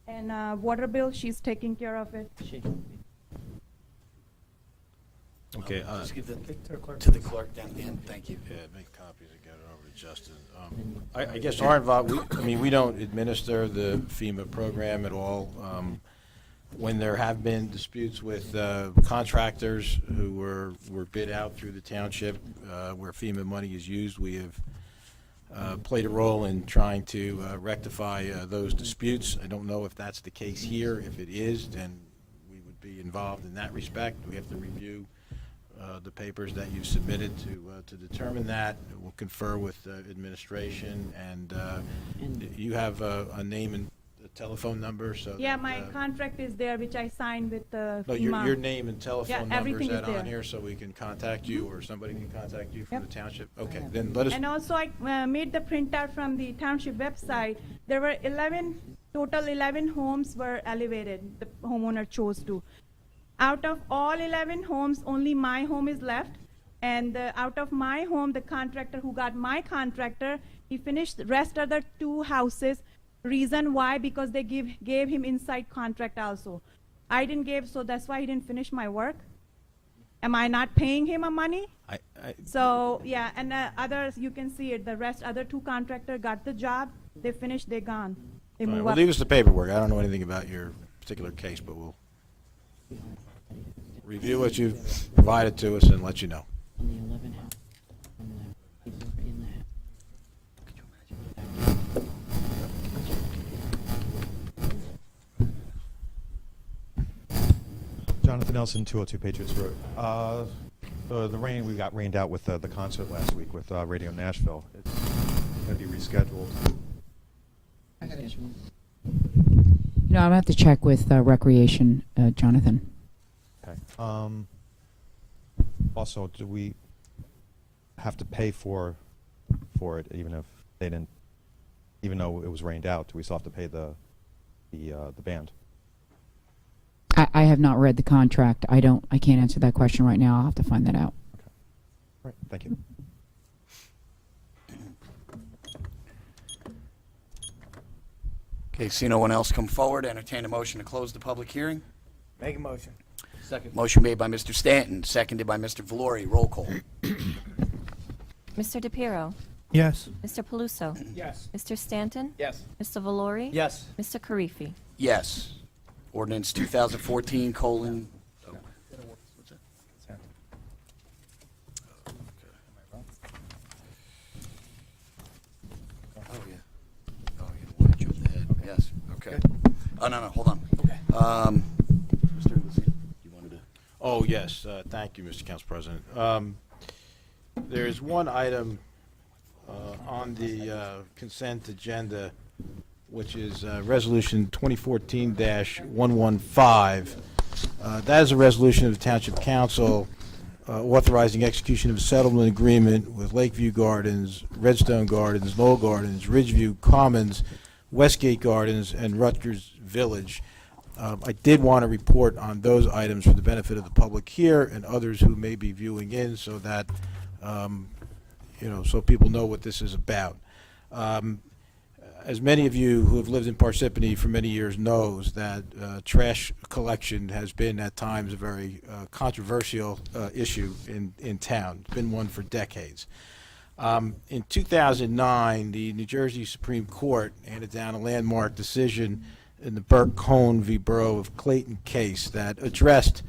And water bill, she's taking care of it. Okay. Just give to the clerk down at the end. Thank you. Yeah, make copies and get it over to Justin. I guess our involvement, we don't administer the FEMA program at all. When there have been disputes with contractors who were bid out through the township where FEMA money is used, we have played a role in trying to rectify those disputes. I don't know if that's the case here. If it is, then we would be involved in that respect. We have to review the papers that you've submitted to determine that. We'll confer with administration, and you have a name and a telephone number. So Yeah, that, my contract is there, which I signed with the no, your name and telephone number, everything is that is on there. here so we can contact you, or somebody can contact you from the township? Okay, then let us. And also, I made the printout from the township website. There were total 11 homes were elevated. The homeowner chose to. Out of all 11 homes, only my home is left. And out of my home, the contractor who got my contractor, he finished the rest of the 2 houses. Reason why? Because they gave him inside contract also. I didn't give, so that's why he didn't finish my work. Am I not paying him a money? So yeah, and others, you can see it. The rest, other 2 contractors got the job. They finished, they're gone. They All right, move well, up. leave us the paperwork. I don't know anything about your particular case, but we'll review what you've provided to us and let you know. Jonathan Nelson, 202 Patriots Road. The rain, we got rained out with the concert last week with Radio Nashville. It's going to be rescheduled. No, I'm going to have to check with Recreation, Jonathan. Okay. Also, do we have to pay for it even if they didn't, even though it was rained out? Do we still have to pay the band? I have not read the contract. I can't answer that question right now. I'll have to find that out. Okay. All right. Thank you. Okay, see no one else come forward. Entertain a motion to close the public hearing. Make a motion. Second. Motion made by Mr. Stanton, seconded by Mr. Valori. Roll call. Mr. DePiero? Yes. Mr. Paluso? Yes. Mr. Stanton? Yes. Mr. Valori? Yes. Mr. Karifi? Yes. Ordinance 2014 colon. Oh. What's that? Oh, yeah. Oh, you don't want to jump ahead. Yes, okay. Oh, no, hold on. Okay. Mr. Lucia, you wanted to? Oh, yes. Thank you, Mr. Council President. There is one item on the consent agenda, which is Resolution 2014-115. That is a resolution of the Township Council authorizing execution of a settlement agreement with Lakeview Gardens, Redstone Gardens, Knoll Gardens, Ridgeview Commons, Westgate Gardens, and Rutgers Village. I did want to report on those items for the benefit of the public here and others who may be viewing in, so that so people know what this is about. As many of you who have lived in Parsippany for many years knows, that trash collection has been at times a very controversial issue in town. It's been one for decades. In 2009, the New Jersey Supreme Court handed down a landmark decision in the Burke-Cohn v. Borough of Clayton case that addressed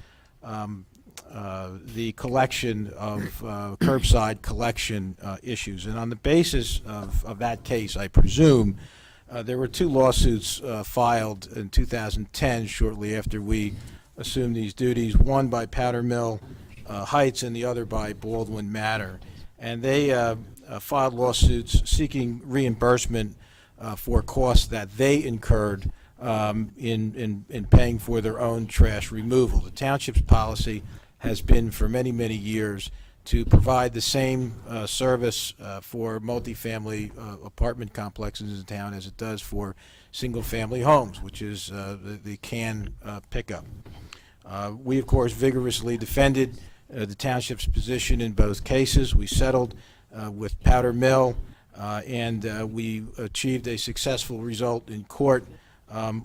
the collection of curbside collection issues. And on the basis of that case, I presume, there were 2 lawsuits filed in 2010, shortly after we assumed these duties, one by Powder Mill Heights and the other by Baldwin Manor. And they filed lawsuits seeking reimbursement for costs that they incurred in paying for their own trash removal. The township's policy has been for many, many years to provide the same service for multifamily apartment complexes in town as it does for single-family homes, which is the can pickup. We, of course, vigorously defended the township's position in both cases. We settled with Powder Mill, and we achieved a successful result in court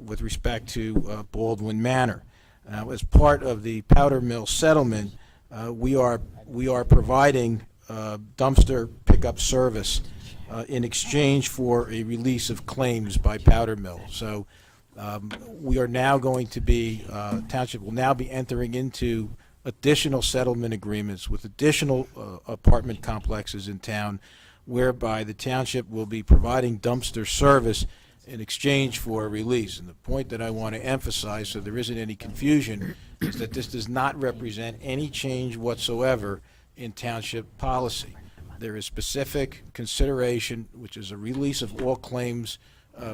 with respect to Baldwin Manor. As part of the Powder Mill settlement, we are providing dumpster pickup service in exchange for a release of claims by Powder Mill. So we are now going to be, Township will now be entering into additional settlement agreements with additional apartment complexes in town, whereby the Township will be providing dumpster service in exchange for a release. And the point that I want to emphasize, so there isn't any confusion, is that this does not represent any change whatsoever in Township policy. There is specific consideration, which is a release of all claims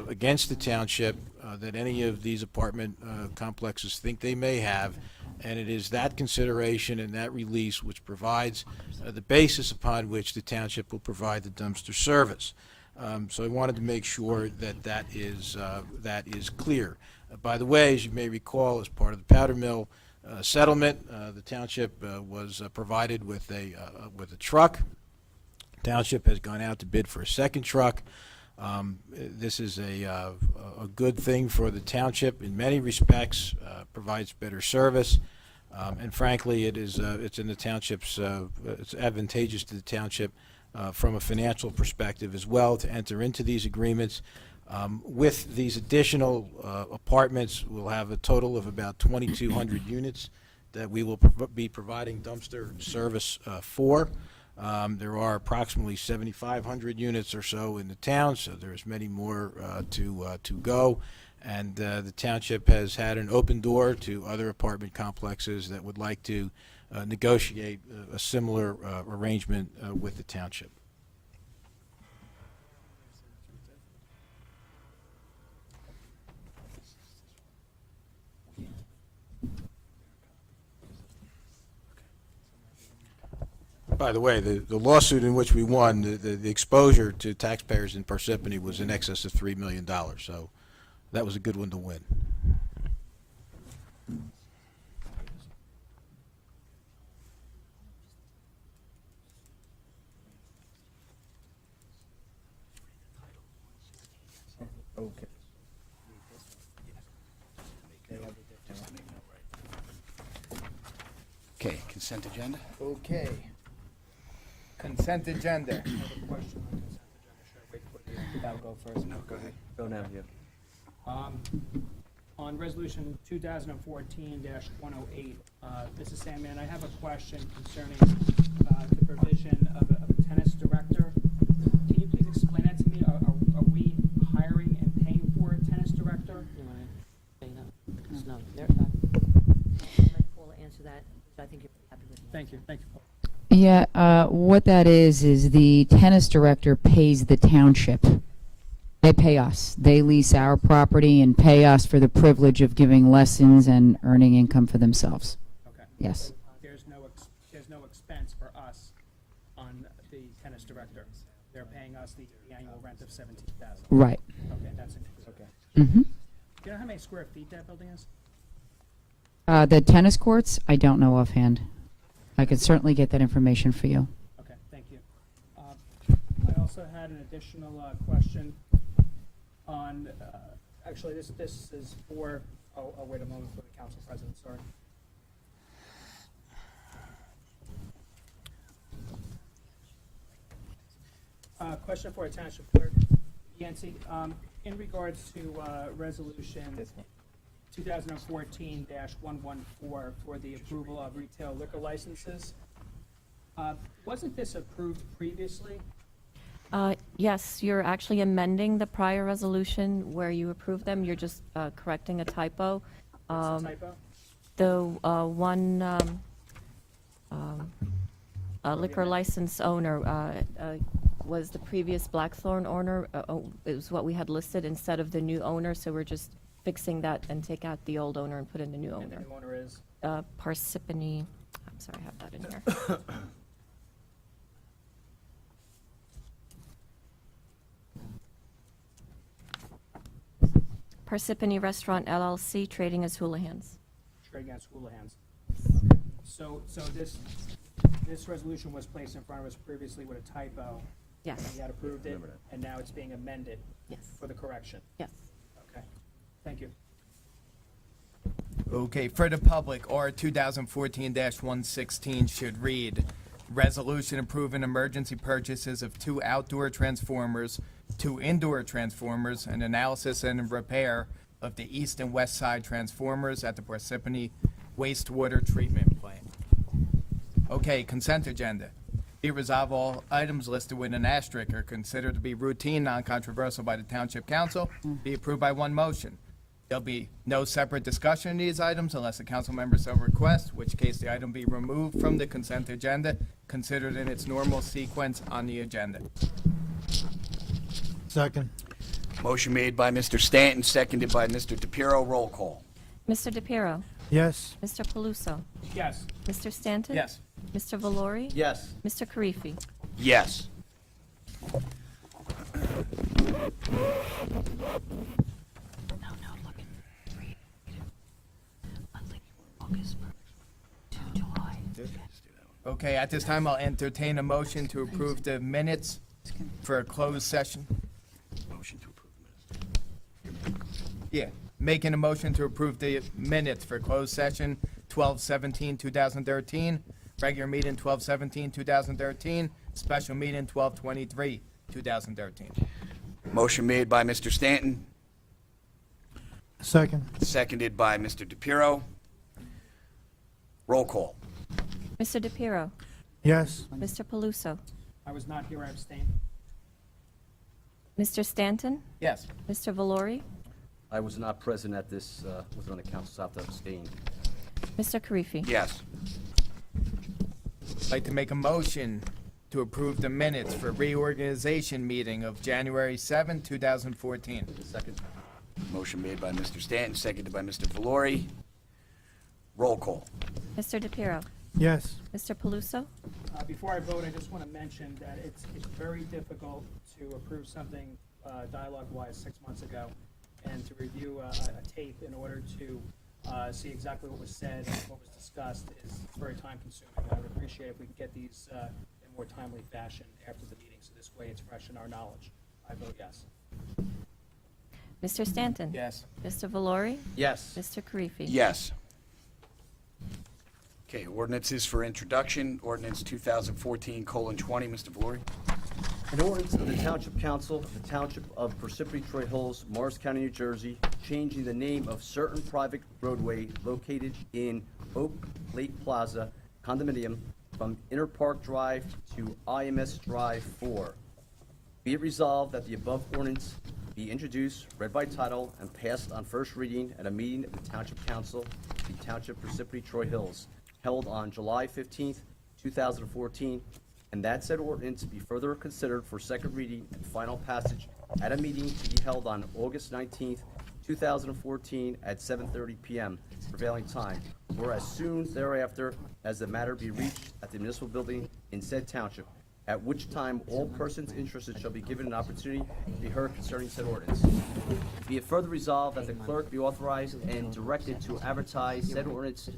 against the Township that any of these apartment complexes think they may have, and it is that consideration and that release which provides the basis upon which the Township will provide the dumpster service. So I wanted to make sure that that is clear. By the way, as you may recall, as part of the Powder Mill settlement, the Township was provided with a truck. Township has gone out to bid for a second truck. This is a good thing for the Township in many respects, provides better service, and frankly, it's in the Township's, it's advantageous to the Township from a financial perspective as well to enter into these agreements. With these additional apartments, we'll have a total of about 2,200 units that we will be providing dumpster service for. There are approximately 7,500 units or so in the town, so there's many more to go. And the Township has had an open door to other apartment complexes that would like to negotiate a similar arrangement with the Township. By the way, the lawsuit in which we won, the exposure to taxpayers in Parsippany was in excess of $3 million, so that was a good one to win. Okay. Okay, consent agenda? Okay. Consent agenda. I'll go first. No, go ahead. Go now, you. On resolution 2014-108, Mrs. Sandman, I have a question concerning the provision of a tennis director. Can you please explain that to me? Are we hiring and paying for a tennis director? No, they're not. Let Paula answer that. I think you're happy with me. Thank you, Paul. Yeah, what that is the tennis director pays the Township. They pay us. They lease our property and pay us for the privilege of giving lessons and earning income for themselves. Okay. Yes. There's no expense for us on the tennis director. They're paying us the annual rent of $17,000. Right. Okay, that's included. Okay. Mm-hmm. Do you know how many square feet that building is? The tennis courts, I don't know offhand. I could certainly get that information for you. Okay, thank you. I also had an additional question on, actually, this is for, I'll wait a moment for the council president, sorry. Question for our township clerk, Yancy, in regards to resolution 2014-114 for the approval of retail liquor licenses. Wasn't this approved previously? Yes, you're actually amending the prior resolution where you approved them. You're just correcting a typo. What's the typo? The one liquor license owner was the previous Blackthorn owner. It was what we had listed instead of the new owner, so we're just fixing that and take out the old owner and put in the new owner. And the new owner is? Parsippany, I'm sorry, I have that in here. Parsippany Restaurant LLC, trading as Houlihan's. Trading as Houlihan's. Okay. So this resolution was placed in front of us previously with a typo. Yes. We had approved it, and now it's being amended. Yes. For the correction. Yes. Okay. Thank you. Okay, for the public, R 2014-116 should read, resolution approving emergency purchases of 2 outdoor transformers, 2 indoor transformers, and analysis and repair of the east and west side transformers at the Parsippany wastewater treatment plant. Okay, consent agenda. Be resolved, all items listed with an asterisk are considered to be routine, non-controversial by the Township Council. Be approved by one motion. There'll be no separate discussion of these items unless a council member so requests, which case the item be removed from the consent agenda, considered in its normal sequence on the agenda. Second. Motion made by Mr. Stanton, seconded by Mr. DePiero. Roll call. Mr. DePiero, Yes. Mr. Paluso, Yes. Mr. Stanton? Yes. Mr. Valori? Yes. Mr. Karifi? Yes. Okay, at this time, I'll entertain a motion to approve the minutes for a closed session. Motion to approve minutes. Yeah, making a motion to approve the minutes for closed session 12/17/2013, regular meeting 12/17/2013, special meeting 12/23/2013. Motion made by Mr. Stanton, Second. seconded by Mr. DePiero. Roll call. Mr. DePiero, Yes. Mr. Paluso, I was not here, I abstained. Mr. Stanton? Yes. Mr. Valori? I was not present at this, was on the council, so I have to abstain. Mr. Karifi? Yes. I'd like to make a motion to approve the minutes for reorganization meeting of January 7, 2014. Second. Motion made by Mr. Stanton, seconded by Mr. Valori. Roll call. Mr. DePiero, Yes. Mr. Paluso? Before I vote, I just want to mention that it's very difficult to approve something dialogue-wise 6 months ago and to review a tape in order to see exactly what was said and what was discussed is very time-consuming. I would appreciate if we could get these in more timely fashion after the meeting, so this way it's fresh in our knowledge. I vote yes. Mr. Stanton? Yes. Mr. Valori? Yes. Mr. Karifi? Yes. Okay, ordinances for introduction. Ordinance 2014:20. Mr. Valori. An ordinance of the Township Council of the Township of Parsippany-Troy Hills, Morris County, New Jersey, changing the name of certain private roadway located in Oak Lake Plaza condominium from Inner Park Drive to IMS Drive 4. Be it resolved that the above ordinance be introduced, read by title, and passed on first reading at a meeting of the Township Council of the Township Parsippany-Troy Hills, held on July 15th, 2014, and that said ordinance be further considered for second reading and final passage at a meeting to be held on August 19th, 2014 at 7:30 p.m. prevailing time, or as soon thereafter as the matter be reached at the municipal building in said township, at which time all persons interested shall be given an opportunity to be heard concerning said ordinance. Be it further resolved that the clerk be authorized and directed to advertise said ordinance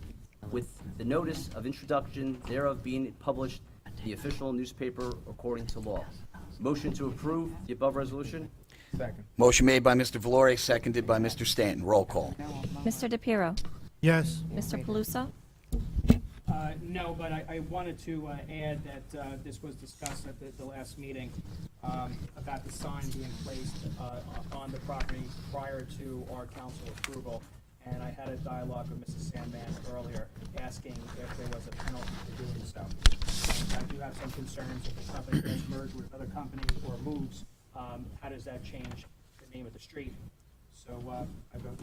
with the notice of introduction thereof being published in the official newspaper according to law. Motion to approve the above resolution? Second. Motion made by Mr. Valori, seconded by Mr. Stanton. Roll call. Mr. DePiero, Yes. Mr. Paluso? No, but I wanted to add that this was discussed at the last meeting about the sign being placed on the property prior to our council approval. And I had a dialogue with Mrs. Sandman earlier, asking if there was a penalty for doing so. And I do have some concerns if the company gets merged with another company or moves, how does that change the name of the street? So I vote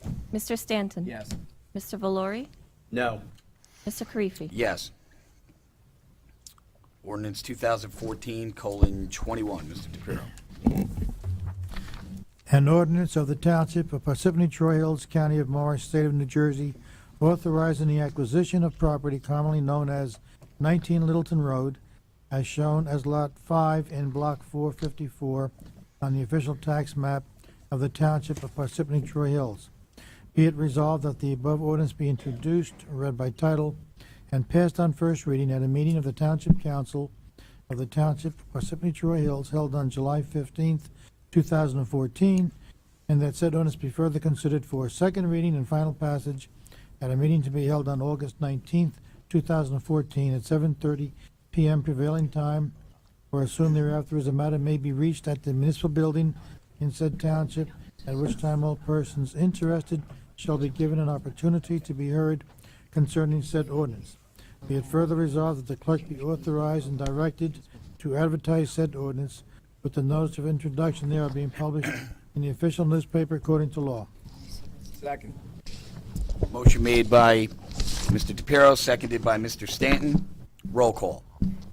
no. Mr. Stanton? Yes. Mr. Valori? No. Mr. Karifi? Yes. Ordinance 2014:21. Mr. DePiero. An ordinance of the Township of Parsippany-Troy Hills, County of Morris, State of New Jersey, authorizing the acquisition of property commonly known as 19 Littleton Road, as shown as Lot 5 in Block 454 on the official tax map of the Township of Parsippany-Troy Hills. Be it resolved that the above ordinance be introduced, read by title, and passed on first reading at a meeting of the Township Council of the Township of Parsippany-Troy Hills held on July 15th, 2014, and that said ordinance be further considered for second reading and final passage at a meeting to be held on August 19th, 2014 at 7:30 p.m. prevailing time, or as soon thereafter as a matter may be reached at the municipal building in said township, at which time all persons interested shall be given an opportunity to be heard concerning said ordinance. Be it further resolved that the clerk be authorized and directed to advertise said ordinance with the notice of introduction thereof being published in the official newspaper according to law. Second. Motion made by Mr. DePiero, seconded by Mr. Stanton. Roll call.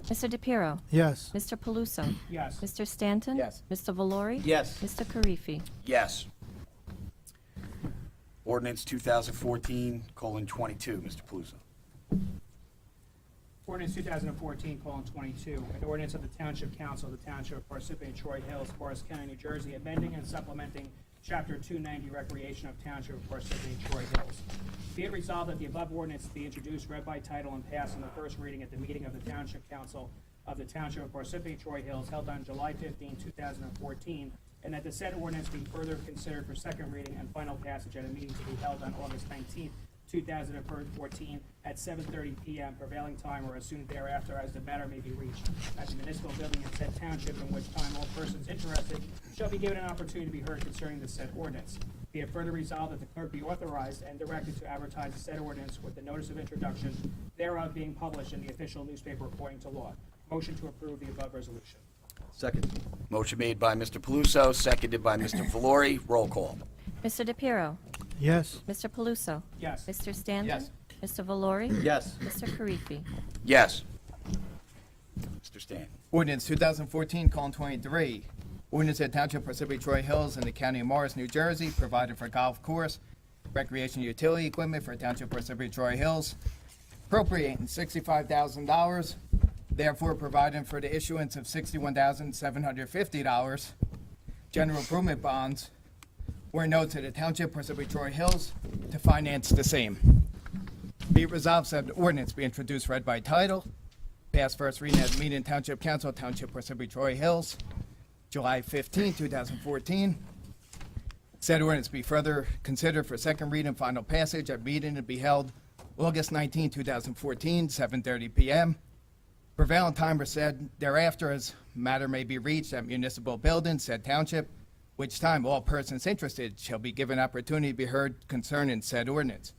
Mr. DePiero? Yes. Mr. Paluso? Yes. Mr. Stanton? Yes. Mr. Valori? Yes. Mr. Karifi? Yes. Ordinance 2014:22, Mr. Paluso. Ordinance 2014:22, an ordinance of the Township Council of the Township of Parsippany-Troy Hills, Forest County, New Jersey, amending and supplementing Chapter 290 Recreation of Township of Parsippany-Troy Hills. Be it resolved that the above ordinance be introduced, read by title, and passed on the first reading at the meeting of the Township Council of the Township of Parsippany-Troy Hills held on July 15, 2014, and that the said ordinance be further considered for second reading and final passage at a meeting to be held on August 19, 2014 at 7:30 p.m. prevailing time or as soon thereafter as the matter may be reached at the municipal building in said township, in which time all persons interested shall be given an opportunity to be heard concerning the said ordinance. Be it further resolved that the clerk be authorized and directed to advertise the said ordinance with the notice of introduction thereof being published in the official newspaper according to law. Motion to approve the above resolution. Second. Motion made by Mr. Paluso, seconded by Mr. Valori. Roll call. Mr. DePiero? Yes. Mr. Paluso? Yes. Mr. Stanton? Yes. Mr. Valori? Yes. Mr. Karifi? Yes. Mr. Stanton. Ordinance 2014:23. Ordinance at Township Parsippany-Troy Hills in the County of Morris, New Jersey, provided for golf course, recreation utility equipment for Township Parsippany-Troy Hills, appropriating $65,000, therefore providing for the issuance of $61,750 general improvement bonds or notes of the Township Parsippany-Troy Hills to finance the same. Be it resolved, said ordinance be introduced, read by title, passed first reading at the meeting in Township Council, Township Parsippany-Troy Hills, July 15, 2014. Said ordinance be further considered for second reading and final passage at meeting to be held August 19, 2014, 7:30 p.m. Prevailing time or said thereafter as matter may be reached at municipal building, said township, which time all persons interested shall be given opportunity to be heard concerning said ordinance.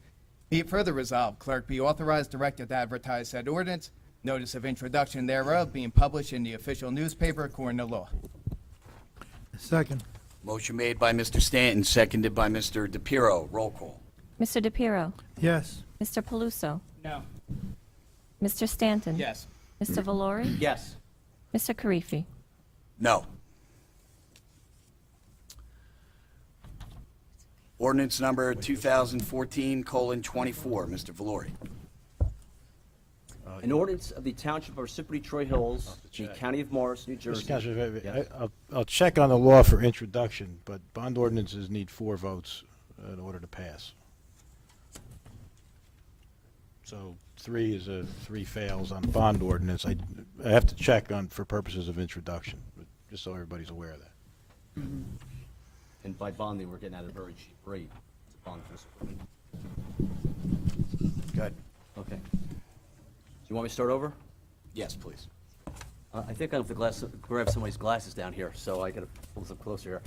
Be it further resolved, clerk be authorized, directed to advertise said ordinance, notice of introduction thereof being published in the official newspaper according to law. Second. Motion made by Mr. Stanton, seconded by Mr. DePiero. Roll call. Mr. DePiero? Yes. Mr. Paluso? No. Mr. Stanton? Yes. Mr. Valori? Yes. Mr. Karifi? No. Ordinance number 2014:24, Mr. Valori. An ordinance of the Township of Parsippany-Troy Hills, the County of Morris, New Jersey. Mr. Councilor, Yes. I'll check on the law for introduction, but bond ordinances need 4 votes in order to pass. So 3 fails on bond ordinance. I have to check on for purposes of introduction, but just so everybody's aware of that. And by bonding, we're getting at a very cheap rate. It's a bond for support. Good. Okay. Do you want me to start over? Yes, please. I think I have to grab somebody's glasses down here, so I gotta pull this up closer here.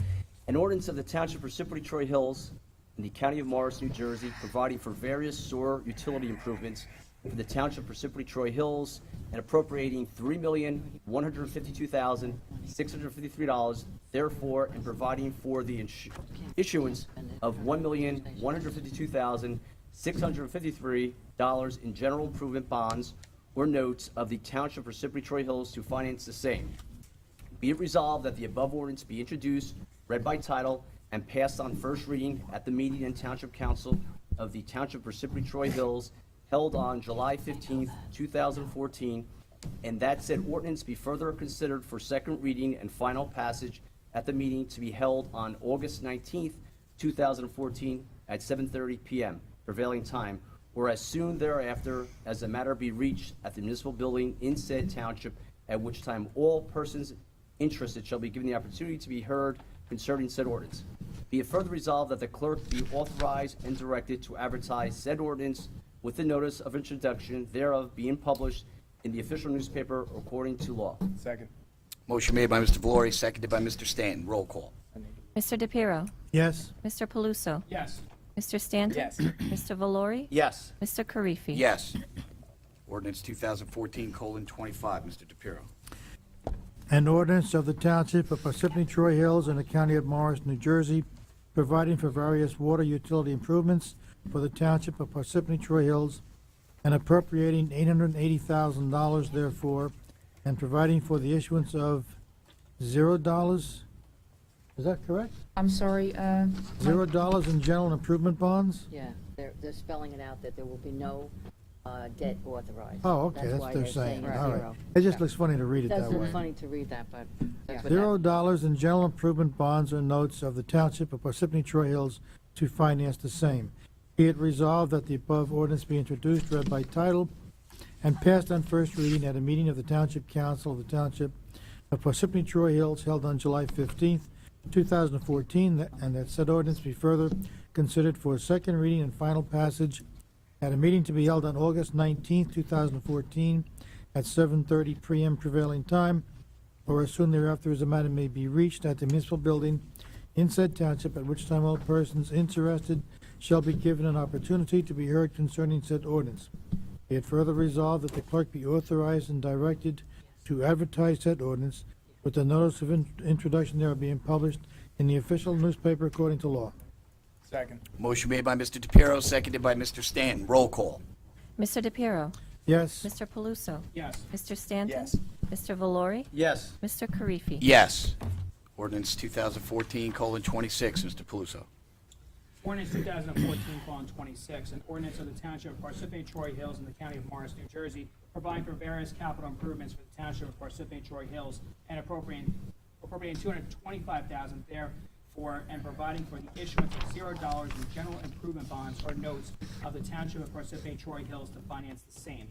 An ordinance of the Township of Parsippany-Troy Hills in the County of Morris, New Jersey, providing for various sewer utility improvements for the Township of Parsippany-Troy Hills and appropriating $3,152,653, therefore, and providing for the issuance of $1,152,653 in general improvement bonds or notes of the Township of Parsippany-Troy Hills to finance the same. Be it resolved that the above ordinance be introduced, read by title, and passed on first reading at the meeting in Township Council of the Township of Parsippany-Troy Hills held on July 15, 2014, and that said ordinance be further considered for second reading and final passage at the meeting to be held on August 19, 2014 at 7:30 p.m. prevailing time, or as soon thereafter as the matter be reached at the municipal building in said township, at which time all persons interested shall be given the opportunity to be heard concerning said ordinance. Be it further resolved that the clerk be authorized and directed to advertise said ordinance with the notice of introduction thereof being published in the official newspaper according to law. Second. Motion made by Mr. Valori, seconded by Mr. Stanton. Roll call. Mr. DePiero, Yes. Mr. Paluso, Yes. Mr. Stanton? Yes. Mr. Valori? Yes. Mr. Karifi? Yes. Ordinance 2014:25, Mr. DePiero. An ordinance of the Township of Parsippany-Troy Hills in the County of Morris, New Jersey, providing for various water utility improvements for the Township of Parsippany-Troy Hills and appropriating $880,000 therefore, and providing for the issuance of $0. Is that correct? I'm sorry, $0 in general improvement bonds? Yeah, they're spelling it out that there will be no debt authorized. Oh, okay, that's why what they're saying. zero. All right. It just looks funny to read it It does that way. look funny to read that, but that's what $0 in general improvement bonds or notes of the Township of Parsippany-Troy Hills to finance the same. Be it resolved that the above ordinance be introduced, read by title, and passed on first reading at a meeting of the Township Council of the Township of Parsippany-Troy Hills held on July 15th, 2014, and that said ordinance be further considered for a second reading and final passage at a meeting to be held on August 19th, 2014, at 7:30 p.m. prevailing time, or as soon thereafter as the matter may be reached at the municipal building in said township, at which time all persons interested shall be given an opportunity to be heard concerning said ordinance. Be it further resolved that the clerk be authorized and directed to advertise said ordinance with the notice of introduction thereof being published in the official newspaper according to law. Second. Motion made by Mr. DePiero, seconded by Mr. Stanton. Roll call. Mr. DePiero, Yes. Mr. Paluso, Yes. Mr. Stanton? Yes. Mr. Valori? Yes. Mr. Karifi? Yes. Ordinance 2014:26, Mr. Paluso. Ordinance 2014:26, an ordinance of the Township of Parsippany-Troy Hills in the County of Morris, New Jersey, providing for various capital improvements for the Township of Parsippany-Troy Hills and appropriating $225,000 therefor, and providing for the issuance of $0 in general improvement bonds or notes of the Township of Parsippany-Troy Hills to finance the same.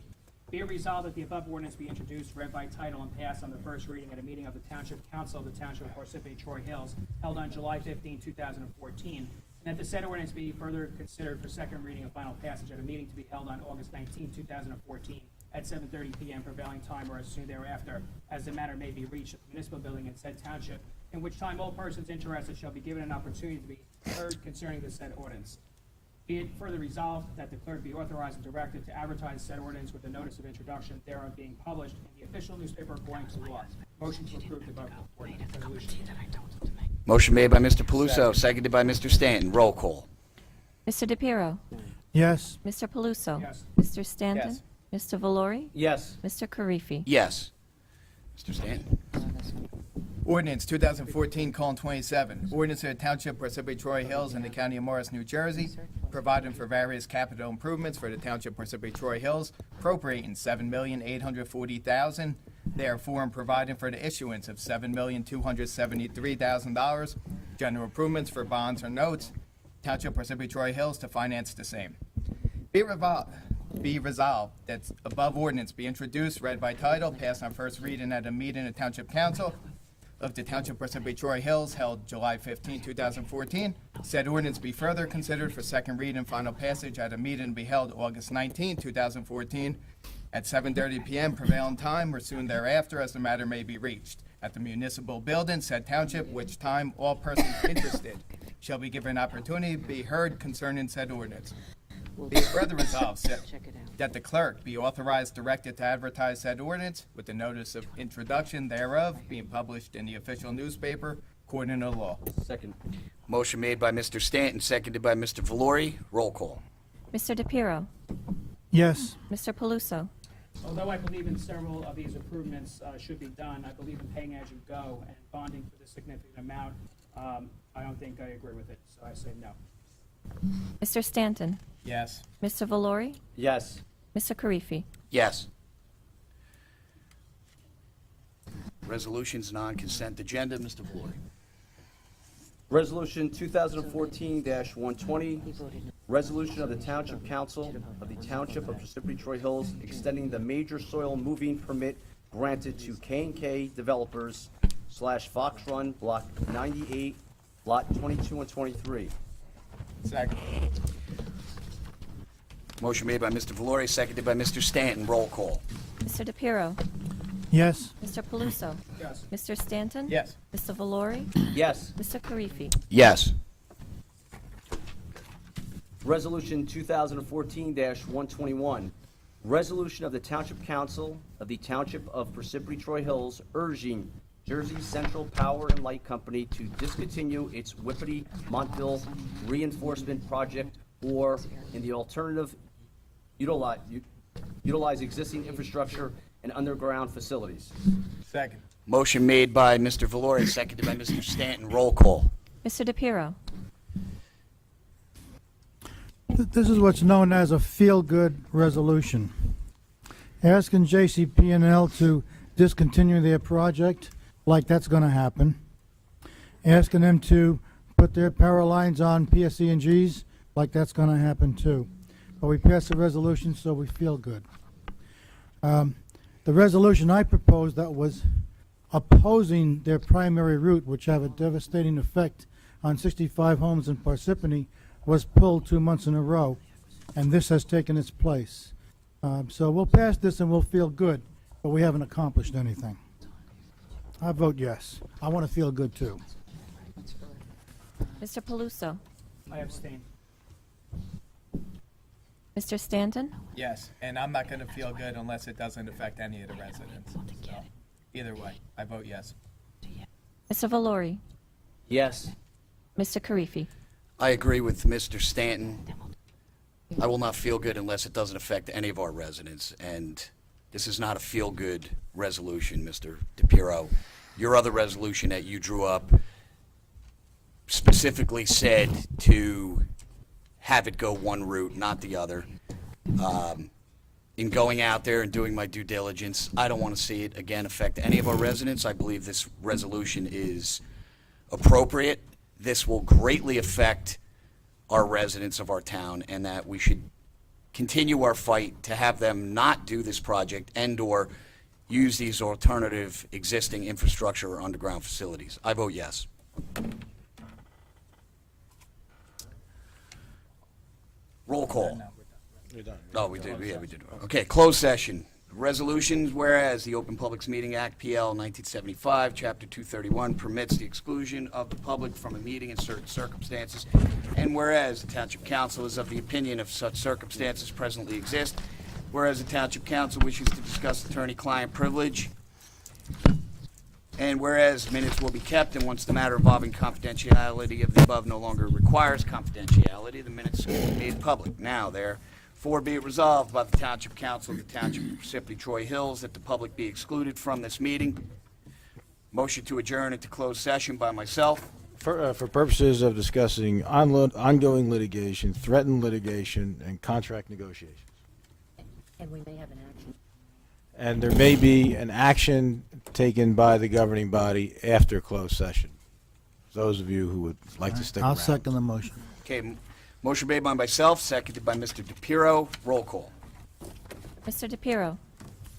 Be it resolved that the above ordinance be introduced, read by title, and passed on the first reading at a meeting of the Township Council of the Township of Parsippany-Troy Hills held on July 15, 2014, and that the said ordinance be further considered for second reading and final passage at a meeting to be held on August 19, 2014, at 7:30 p.m. prevailing time or as soon thereafter, as the matter may be reached at the municipal building in said township, in which time all persons interested shall be given an opportunity to be heard concerning the said ordinance. Be it further resolved that the clerk be authorized and directed to advertise said ordinance with the notice of introduction thereof being published in the official newspaper according to law. Motion to approve the above ordinance resolution. Motion made by Mr. Paluso, seconded by Mr. Stanton. Roll call. Mr. DePiero, Yes. Mr. Paluso? Yes. Mr. Stanton? Yes. Mr. Valori? Yes. Mr. Karifi? Yes. Mr. Stanton. Ordinance 2014:27, ordinance of the Township of Parsippany-Troy Hills in the County of Morris, New Jersey, providing for various capital improvements for the Township of Parsippany-Troy Hills, appropriating $7,840,000, therefore, and providing for the issuance of $7,273,000, general improvements for bonds or notes, Township of Parsippany-Troy Hills to finance the same. Be resolved that above ordinance be introduced, read by title, passed on first reading at a meeting of Township Council of the Township of Parsippany-Troy Hills held July 15, 2014. Said ordinance be further considered for second read and final passage at a meeting to be held August 19, 2014, at 7:30 p.m. prevailing time or soon thereafter, as the matter may be reached, at the municipal building, said township, which time all persons interested shall be given an opportunity to be heard concerning said ordinance. Be it further resolved that the clerk be authorized, directed to advertise said ordinance with the notice of introduction thereof being published in the official newspaper according to law. Second. Motion made by Mr. Stanton, seconded by Mr. Valori. Roll call. Mr. DePiero, Yes. Mr. Paluso? Although I believe in several of these improvements should be done, I believe in paying as you go and bonding for the significant amount. I don't think I agree with it, so I say no. Mr. Stanton? Yes. Mr. Valori? Yes. Mr. Karifi? Yes. Resolutions non-consent agenda, Mr. Valori. Resolution 2014-120, resolution of the Township Council of the Township of Parsippany-Troy Hills extending the major soil moving permit granted to K&K Developers / Fox Run Block 98 Lot 22 and 23. Second. Motion made by Mr. Valori, seconded by Mr. Stanton. Roll call. Mr. DePiero, Yes. Mr. Paluso, Yes. Mr. Stanton, Yes. Mr. Valori, Yes. Mr. Karifi. Yes. Resolution 2014-121, resolution of the Township Council of the Township of Parsippany-Troy Hills urging Jersey Central Power and Light Company to discontinue its Whippany-Montville reinforcement project, or in the alternative, utilize existing infrastructure and underground facilities. Second. Motion made by Mr. Valori, seconded by Mr. Stanton. Roll call. Mr. DePiero, This is what's known as a feel-good resolution. Asking JCP&L to discontinue their project, like that's going to happen. Asking them to put their power lines on PSE&Gs, like that's going to happen too. But we passed the resolution, so we feel good. The resolution I proposed that was opposing their primary route, which have a devastating effect on 65 homes in Parsippany, was pulled 2 months in a row, and this has taken its place. So we'll pass this and we'll feel good, but we haven't accomplished anything. I vote yes. I want to feel good too. Mr. Paluso, I abstain. Mr. Stanton, Yes, and I'm not going to feel good unless it doesn't affect any of the residents. So, either way, I vote yes. Mr. Valori, Yes. Mr. Karifi. I agree with Mr. Stanton. I will not feel good unless it doesn't affect any of our residents, and this is not a feel-good resolution, Mr. DePiero. Your other resolution that you drew up specifically said to have it go one route, not the other. In going out there and doing my due diligence, I don't want to see it again affect any of our residents. I believe this resolution is appropriate. This will greatly affect our residents of our town, and that we should continue our fight to have them not do this project and/or use these alternative existing infrastructure or underground facilities. I vote yes. Roll call. Oh, we did. Yeah, we did. Okay, closed session. Resolutions, whereas the Open Publics Meeting Act, PL 1975, Chapter 231, permits the exclusion of the public from a meeting in certain circumstances, and whereas the Township Council is of the opinion of such circumstances presently exist, whereas the Township Council wishes to discuss attorney-client privilege, and whereas minutes will be kept, and once the matter involving confidentiality of the above no longer requires confidentiality, the minutes will be made public. Now, therefore be it resolved by the Township Council of the Township of Parsippany-Troy Hills that the public be excluded from this meeting. Motion to adjourn into closed session by myself. For purposes of discussing ongoing litigation, threatened litigation, and contract negotiations. And we may have an action. And there may be an action taken by the governing body after closed session. Those of you who would like to stick I'll around. second the motion. Okay, motion made by myself, seconded by Mr. DePiero. Roll call. Mr. DePiero,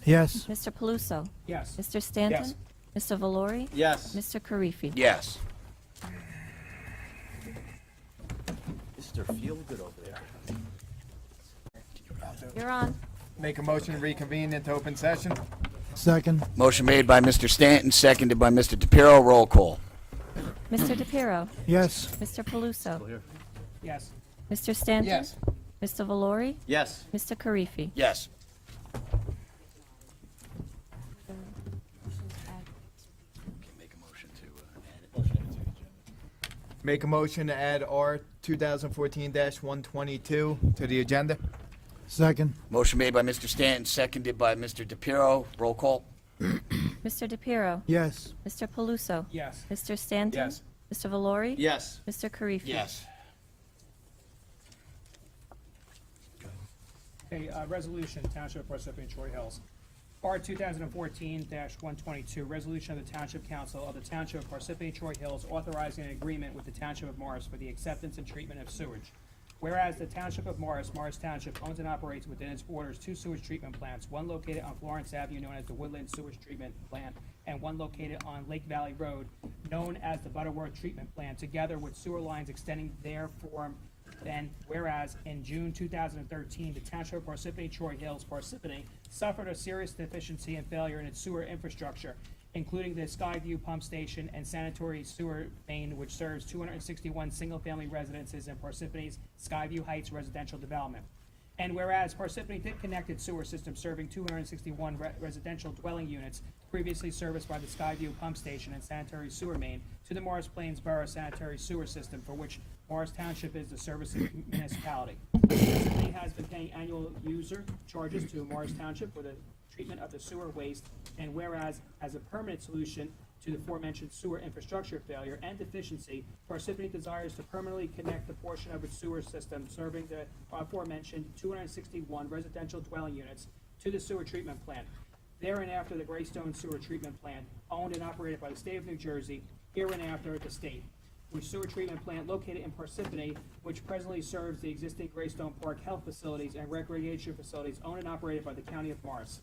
Yes. Mr. Paluso, Yes. Mr. Stanton, Mr. Valori, Yes. Mr. Karifi. Yes. Mr. Feelgood over there. You're on. Make a motion to reconvene into open session. Second. Motion made by Mr. Stanton, seconded by Mr. DePiero. Roll call. Mr. DePiero, Yes. Mr. Paluso, Yes. Mr. Stanton, Yes. Mr. Valori, Yes. Mr. Karifi. Yes. Make a motion to add R 2014-122 to the agenda. Second. Motion made by Mr. Stanton, seconded by Mr. DePiero. Roll call. Mr. DePiero, Yes. Mr. Paluso, Yes. Mr. Stanton, Yes. Mr. Valori, Yes. Mr. Karifi. Yes. Okay, resolution, Township of Parsippany-Troy Hills. R 2014-122, resolution of the Township Council of the Township of Parsippany-Troy Hills authorizing an agreement with the Township of Morris for the acceptance and treatment of sewage. Whereas the Township of Morris Township owns and operates within its borders 2 sewage treatment plants, one located on Florence Avenue known as the Woodland Sewage Treatment Plant, and one located on Lake Valley Road known as the Butterworth Treatment Plant, together with sewer lines extending therefrom. Then, whereas in June 2013, the Township of Parsippany-Troy Hills, Parsippany, suffered a serious deficiency and failure in its sewer infrastructure, including the Skyview Pump Station and sanitary sewer main, which serves 261 single-family residences in Parsippany's Skyview Heights residential development. And whereas Parsippany did connect its sewer system serving 261 residential dwelling units previously serviced by the Skyview Pump Station and sanitary sewer main to the Morris Plains Borough sanitary sewer system, for which Morris Township is the servicing municipality. Parsippany has been paying annual user charges to Morris Township for the treatment of the sewer waste, and whereas as a permanent solution to the aforementioned sewer infrastructure failure and deficiency, Parsippany desires to permanently connect the portion of its sewer system serving the aforementioned 261 residential dwelling units to the sewer treatment plant. Thereafter, the Greystone Sewer Treatment Plant, owned and operated by the state of New Jersey, hereinafter the state, which sewer treatment plant located in Parsippany, which presently serves the existing Greystone Park health facilities and recreation facilities owned and operated by the county of Morris.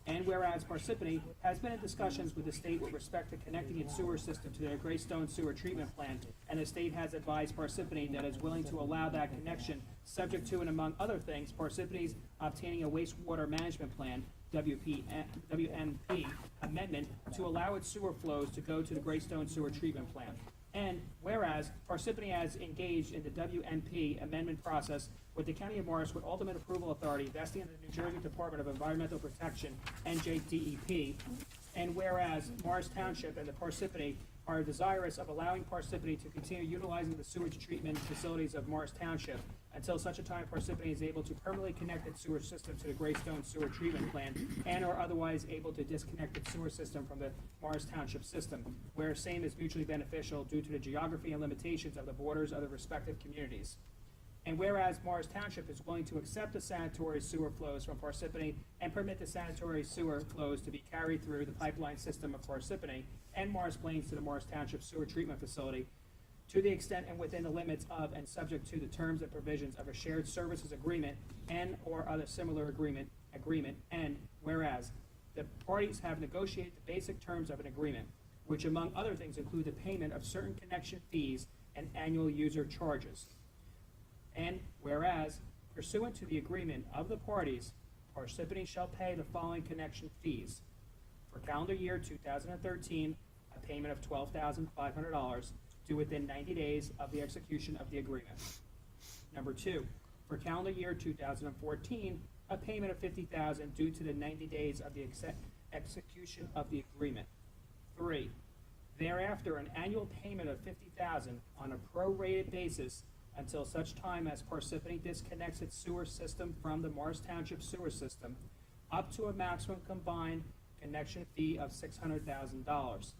And whereas Parsippany has been in discussions with the state with respect to connecting its sewer system to their Greystone Sewer Treatment Plant, and the state has advised Parsippany that is willing to allow that connection, subject to and among other things, Parsippany's obtaining a wastewater management plan, WMP, amendment to allow its sewer flows to go to the Greystone Sewer Treatment Plant. And whereas Parsippany has engaged in the WMP amendment process with the County of Morris with ultimate approval authority vesting in the New Jersey Department of Environmental Protection, NJDEP, and whereas Morris Township and the Parsippany are desirous of allowing Parsippany to continue utilizing the sewage treatment facilities of Morris Township until such a time Parsippany is able to permanently connect its sewer system to the Greystone Sewer Treatment Plant and or otherwise able to disconnect its sewer system from the Morris Township system, where same is mutually beneficial due to the geography and limitations of the borders of the respective communities. And whereas Morris Township is willing to accept the sanitary sewer flows from Parsippany and permit the sanitary sewer flows to be carried through the pipeline system of Parsippany and Morris Plains to the Morris Township Sewer Treatment Facility, to the extent and within the limits of and subject to the terms and provisions of a shared services agreement and or other similar agreement, and whereas the parties have negotiated the basic terms of an agreement, which among other things include the payment of certain connection fees and annual user charges. And whereas, pursuant to the agreement of the parties, Parsippany shall pay the following connection fees. For calendar year 2013, a payment of $12,500 due within 90 days of the execution of the agreement. Number two, for calendar year 2014, a payment of $50,000 due to the 90 days of the execution of the agreement. 3, thereafter, an annual payment of $50,000 on a prorated basis until such time as Parsippany disconnects its sewer system from the Morris Township sewer system, up to a maximum combined connection fee of $600,000.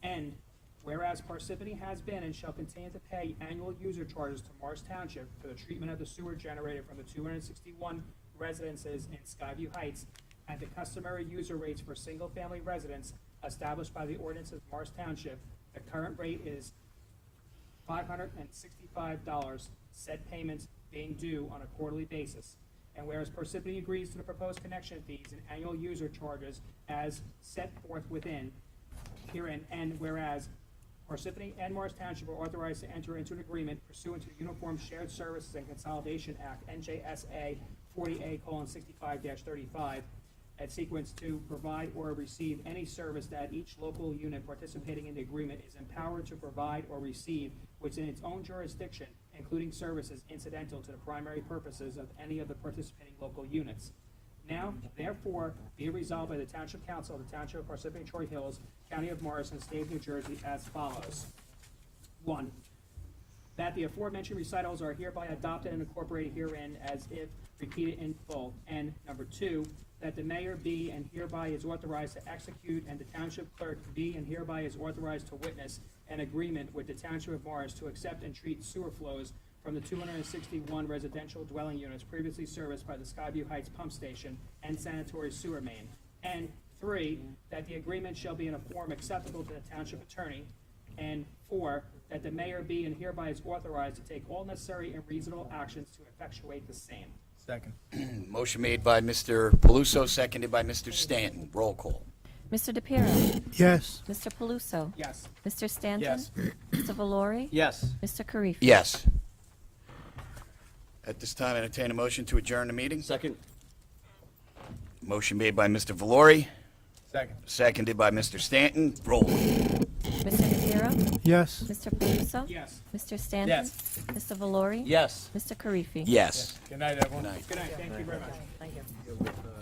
And whereas Parsippany has been and shall continue to pay annual user charges to Morris Township for the treatment of the sewer generated from the 261 residences in Skyview Heights at the customary user rates for single-family residents established by the ordinance of Morris Township, the current rate is $565, said payments being due on a quarterly basis. And whereas Parsippany agrees to the proposed connection fees and annual user charges as set forth within herein, and whereas Parsippany and Morris Township are authorized to enter into an agreement pursuant to the Uniform Shared Services and Consolidation Act, NJSA 40A:65-35, at sequence to provide or receive any service that each local unit participating in the agreement is empowered to provide or receive within its own jurisdiction, including services incidental to the primary purposes of any of the participating local units. Now, therefore, be it resolved by the Township Council of the Township of Parsippany-Troy Hills, County of Morris, and State of New Jersey as follows. 1, that the aforementioned recitals are hereby adopted and incorporated herein as if repeated in full. And number 2, that the mayor be and hereby is authorized to execute, and the township clerk be and hereby is authorized to witness an agreement with the Township of Morris to accept and treat sewer flows from the 261 residential dwelling units previously serviced by the Skyview Heights Pump Station and sanitary sewer main. And 3, that the agreement shall be in a form acceptable to the township attorney. And 4, that the mayor be and hereby is authorized to take all necessary and reasonable actions to effectuate the same. Second. Motion made by Mr. Paluso, seconded by Mr. Stanton. Roll call. Mr. DePiero? Yes. Mr. Paluso? Yes. Mr. Stanton? Yes. Mr. Valori? Yes. Mr. Karifi? Yes. At this time, I entertain a motion to adjourn the meeting. Second? Motion made by Mr. Valori, Second. seconded by Mr. Stanton. Roll. Mr. DePiero? Yes. Mr. Paluso? Yes. Mr. Stanton? Yes. Mr. Valori? Yes. Mr. Karifi? Yes. Good night, everyone. Good night, thank you very much. Thank you.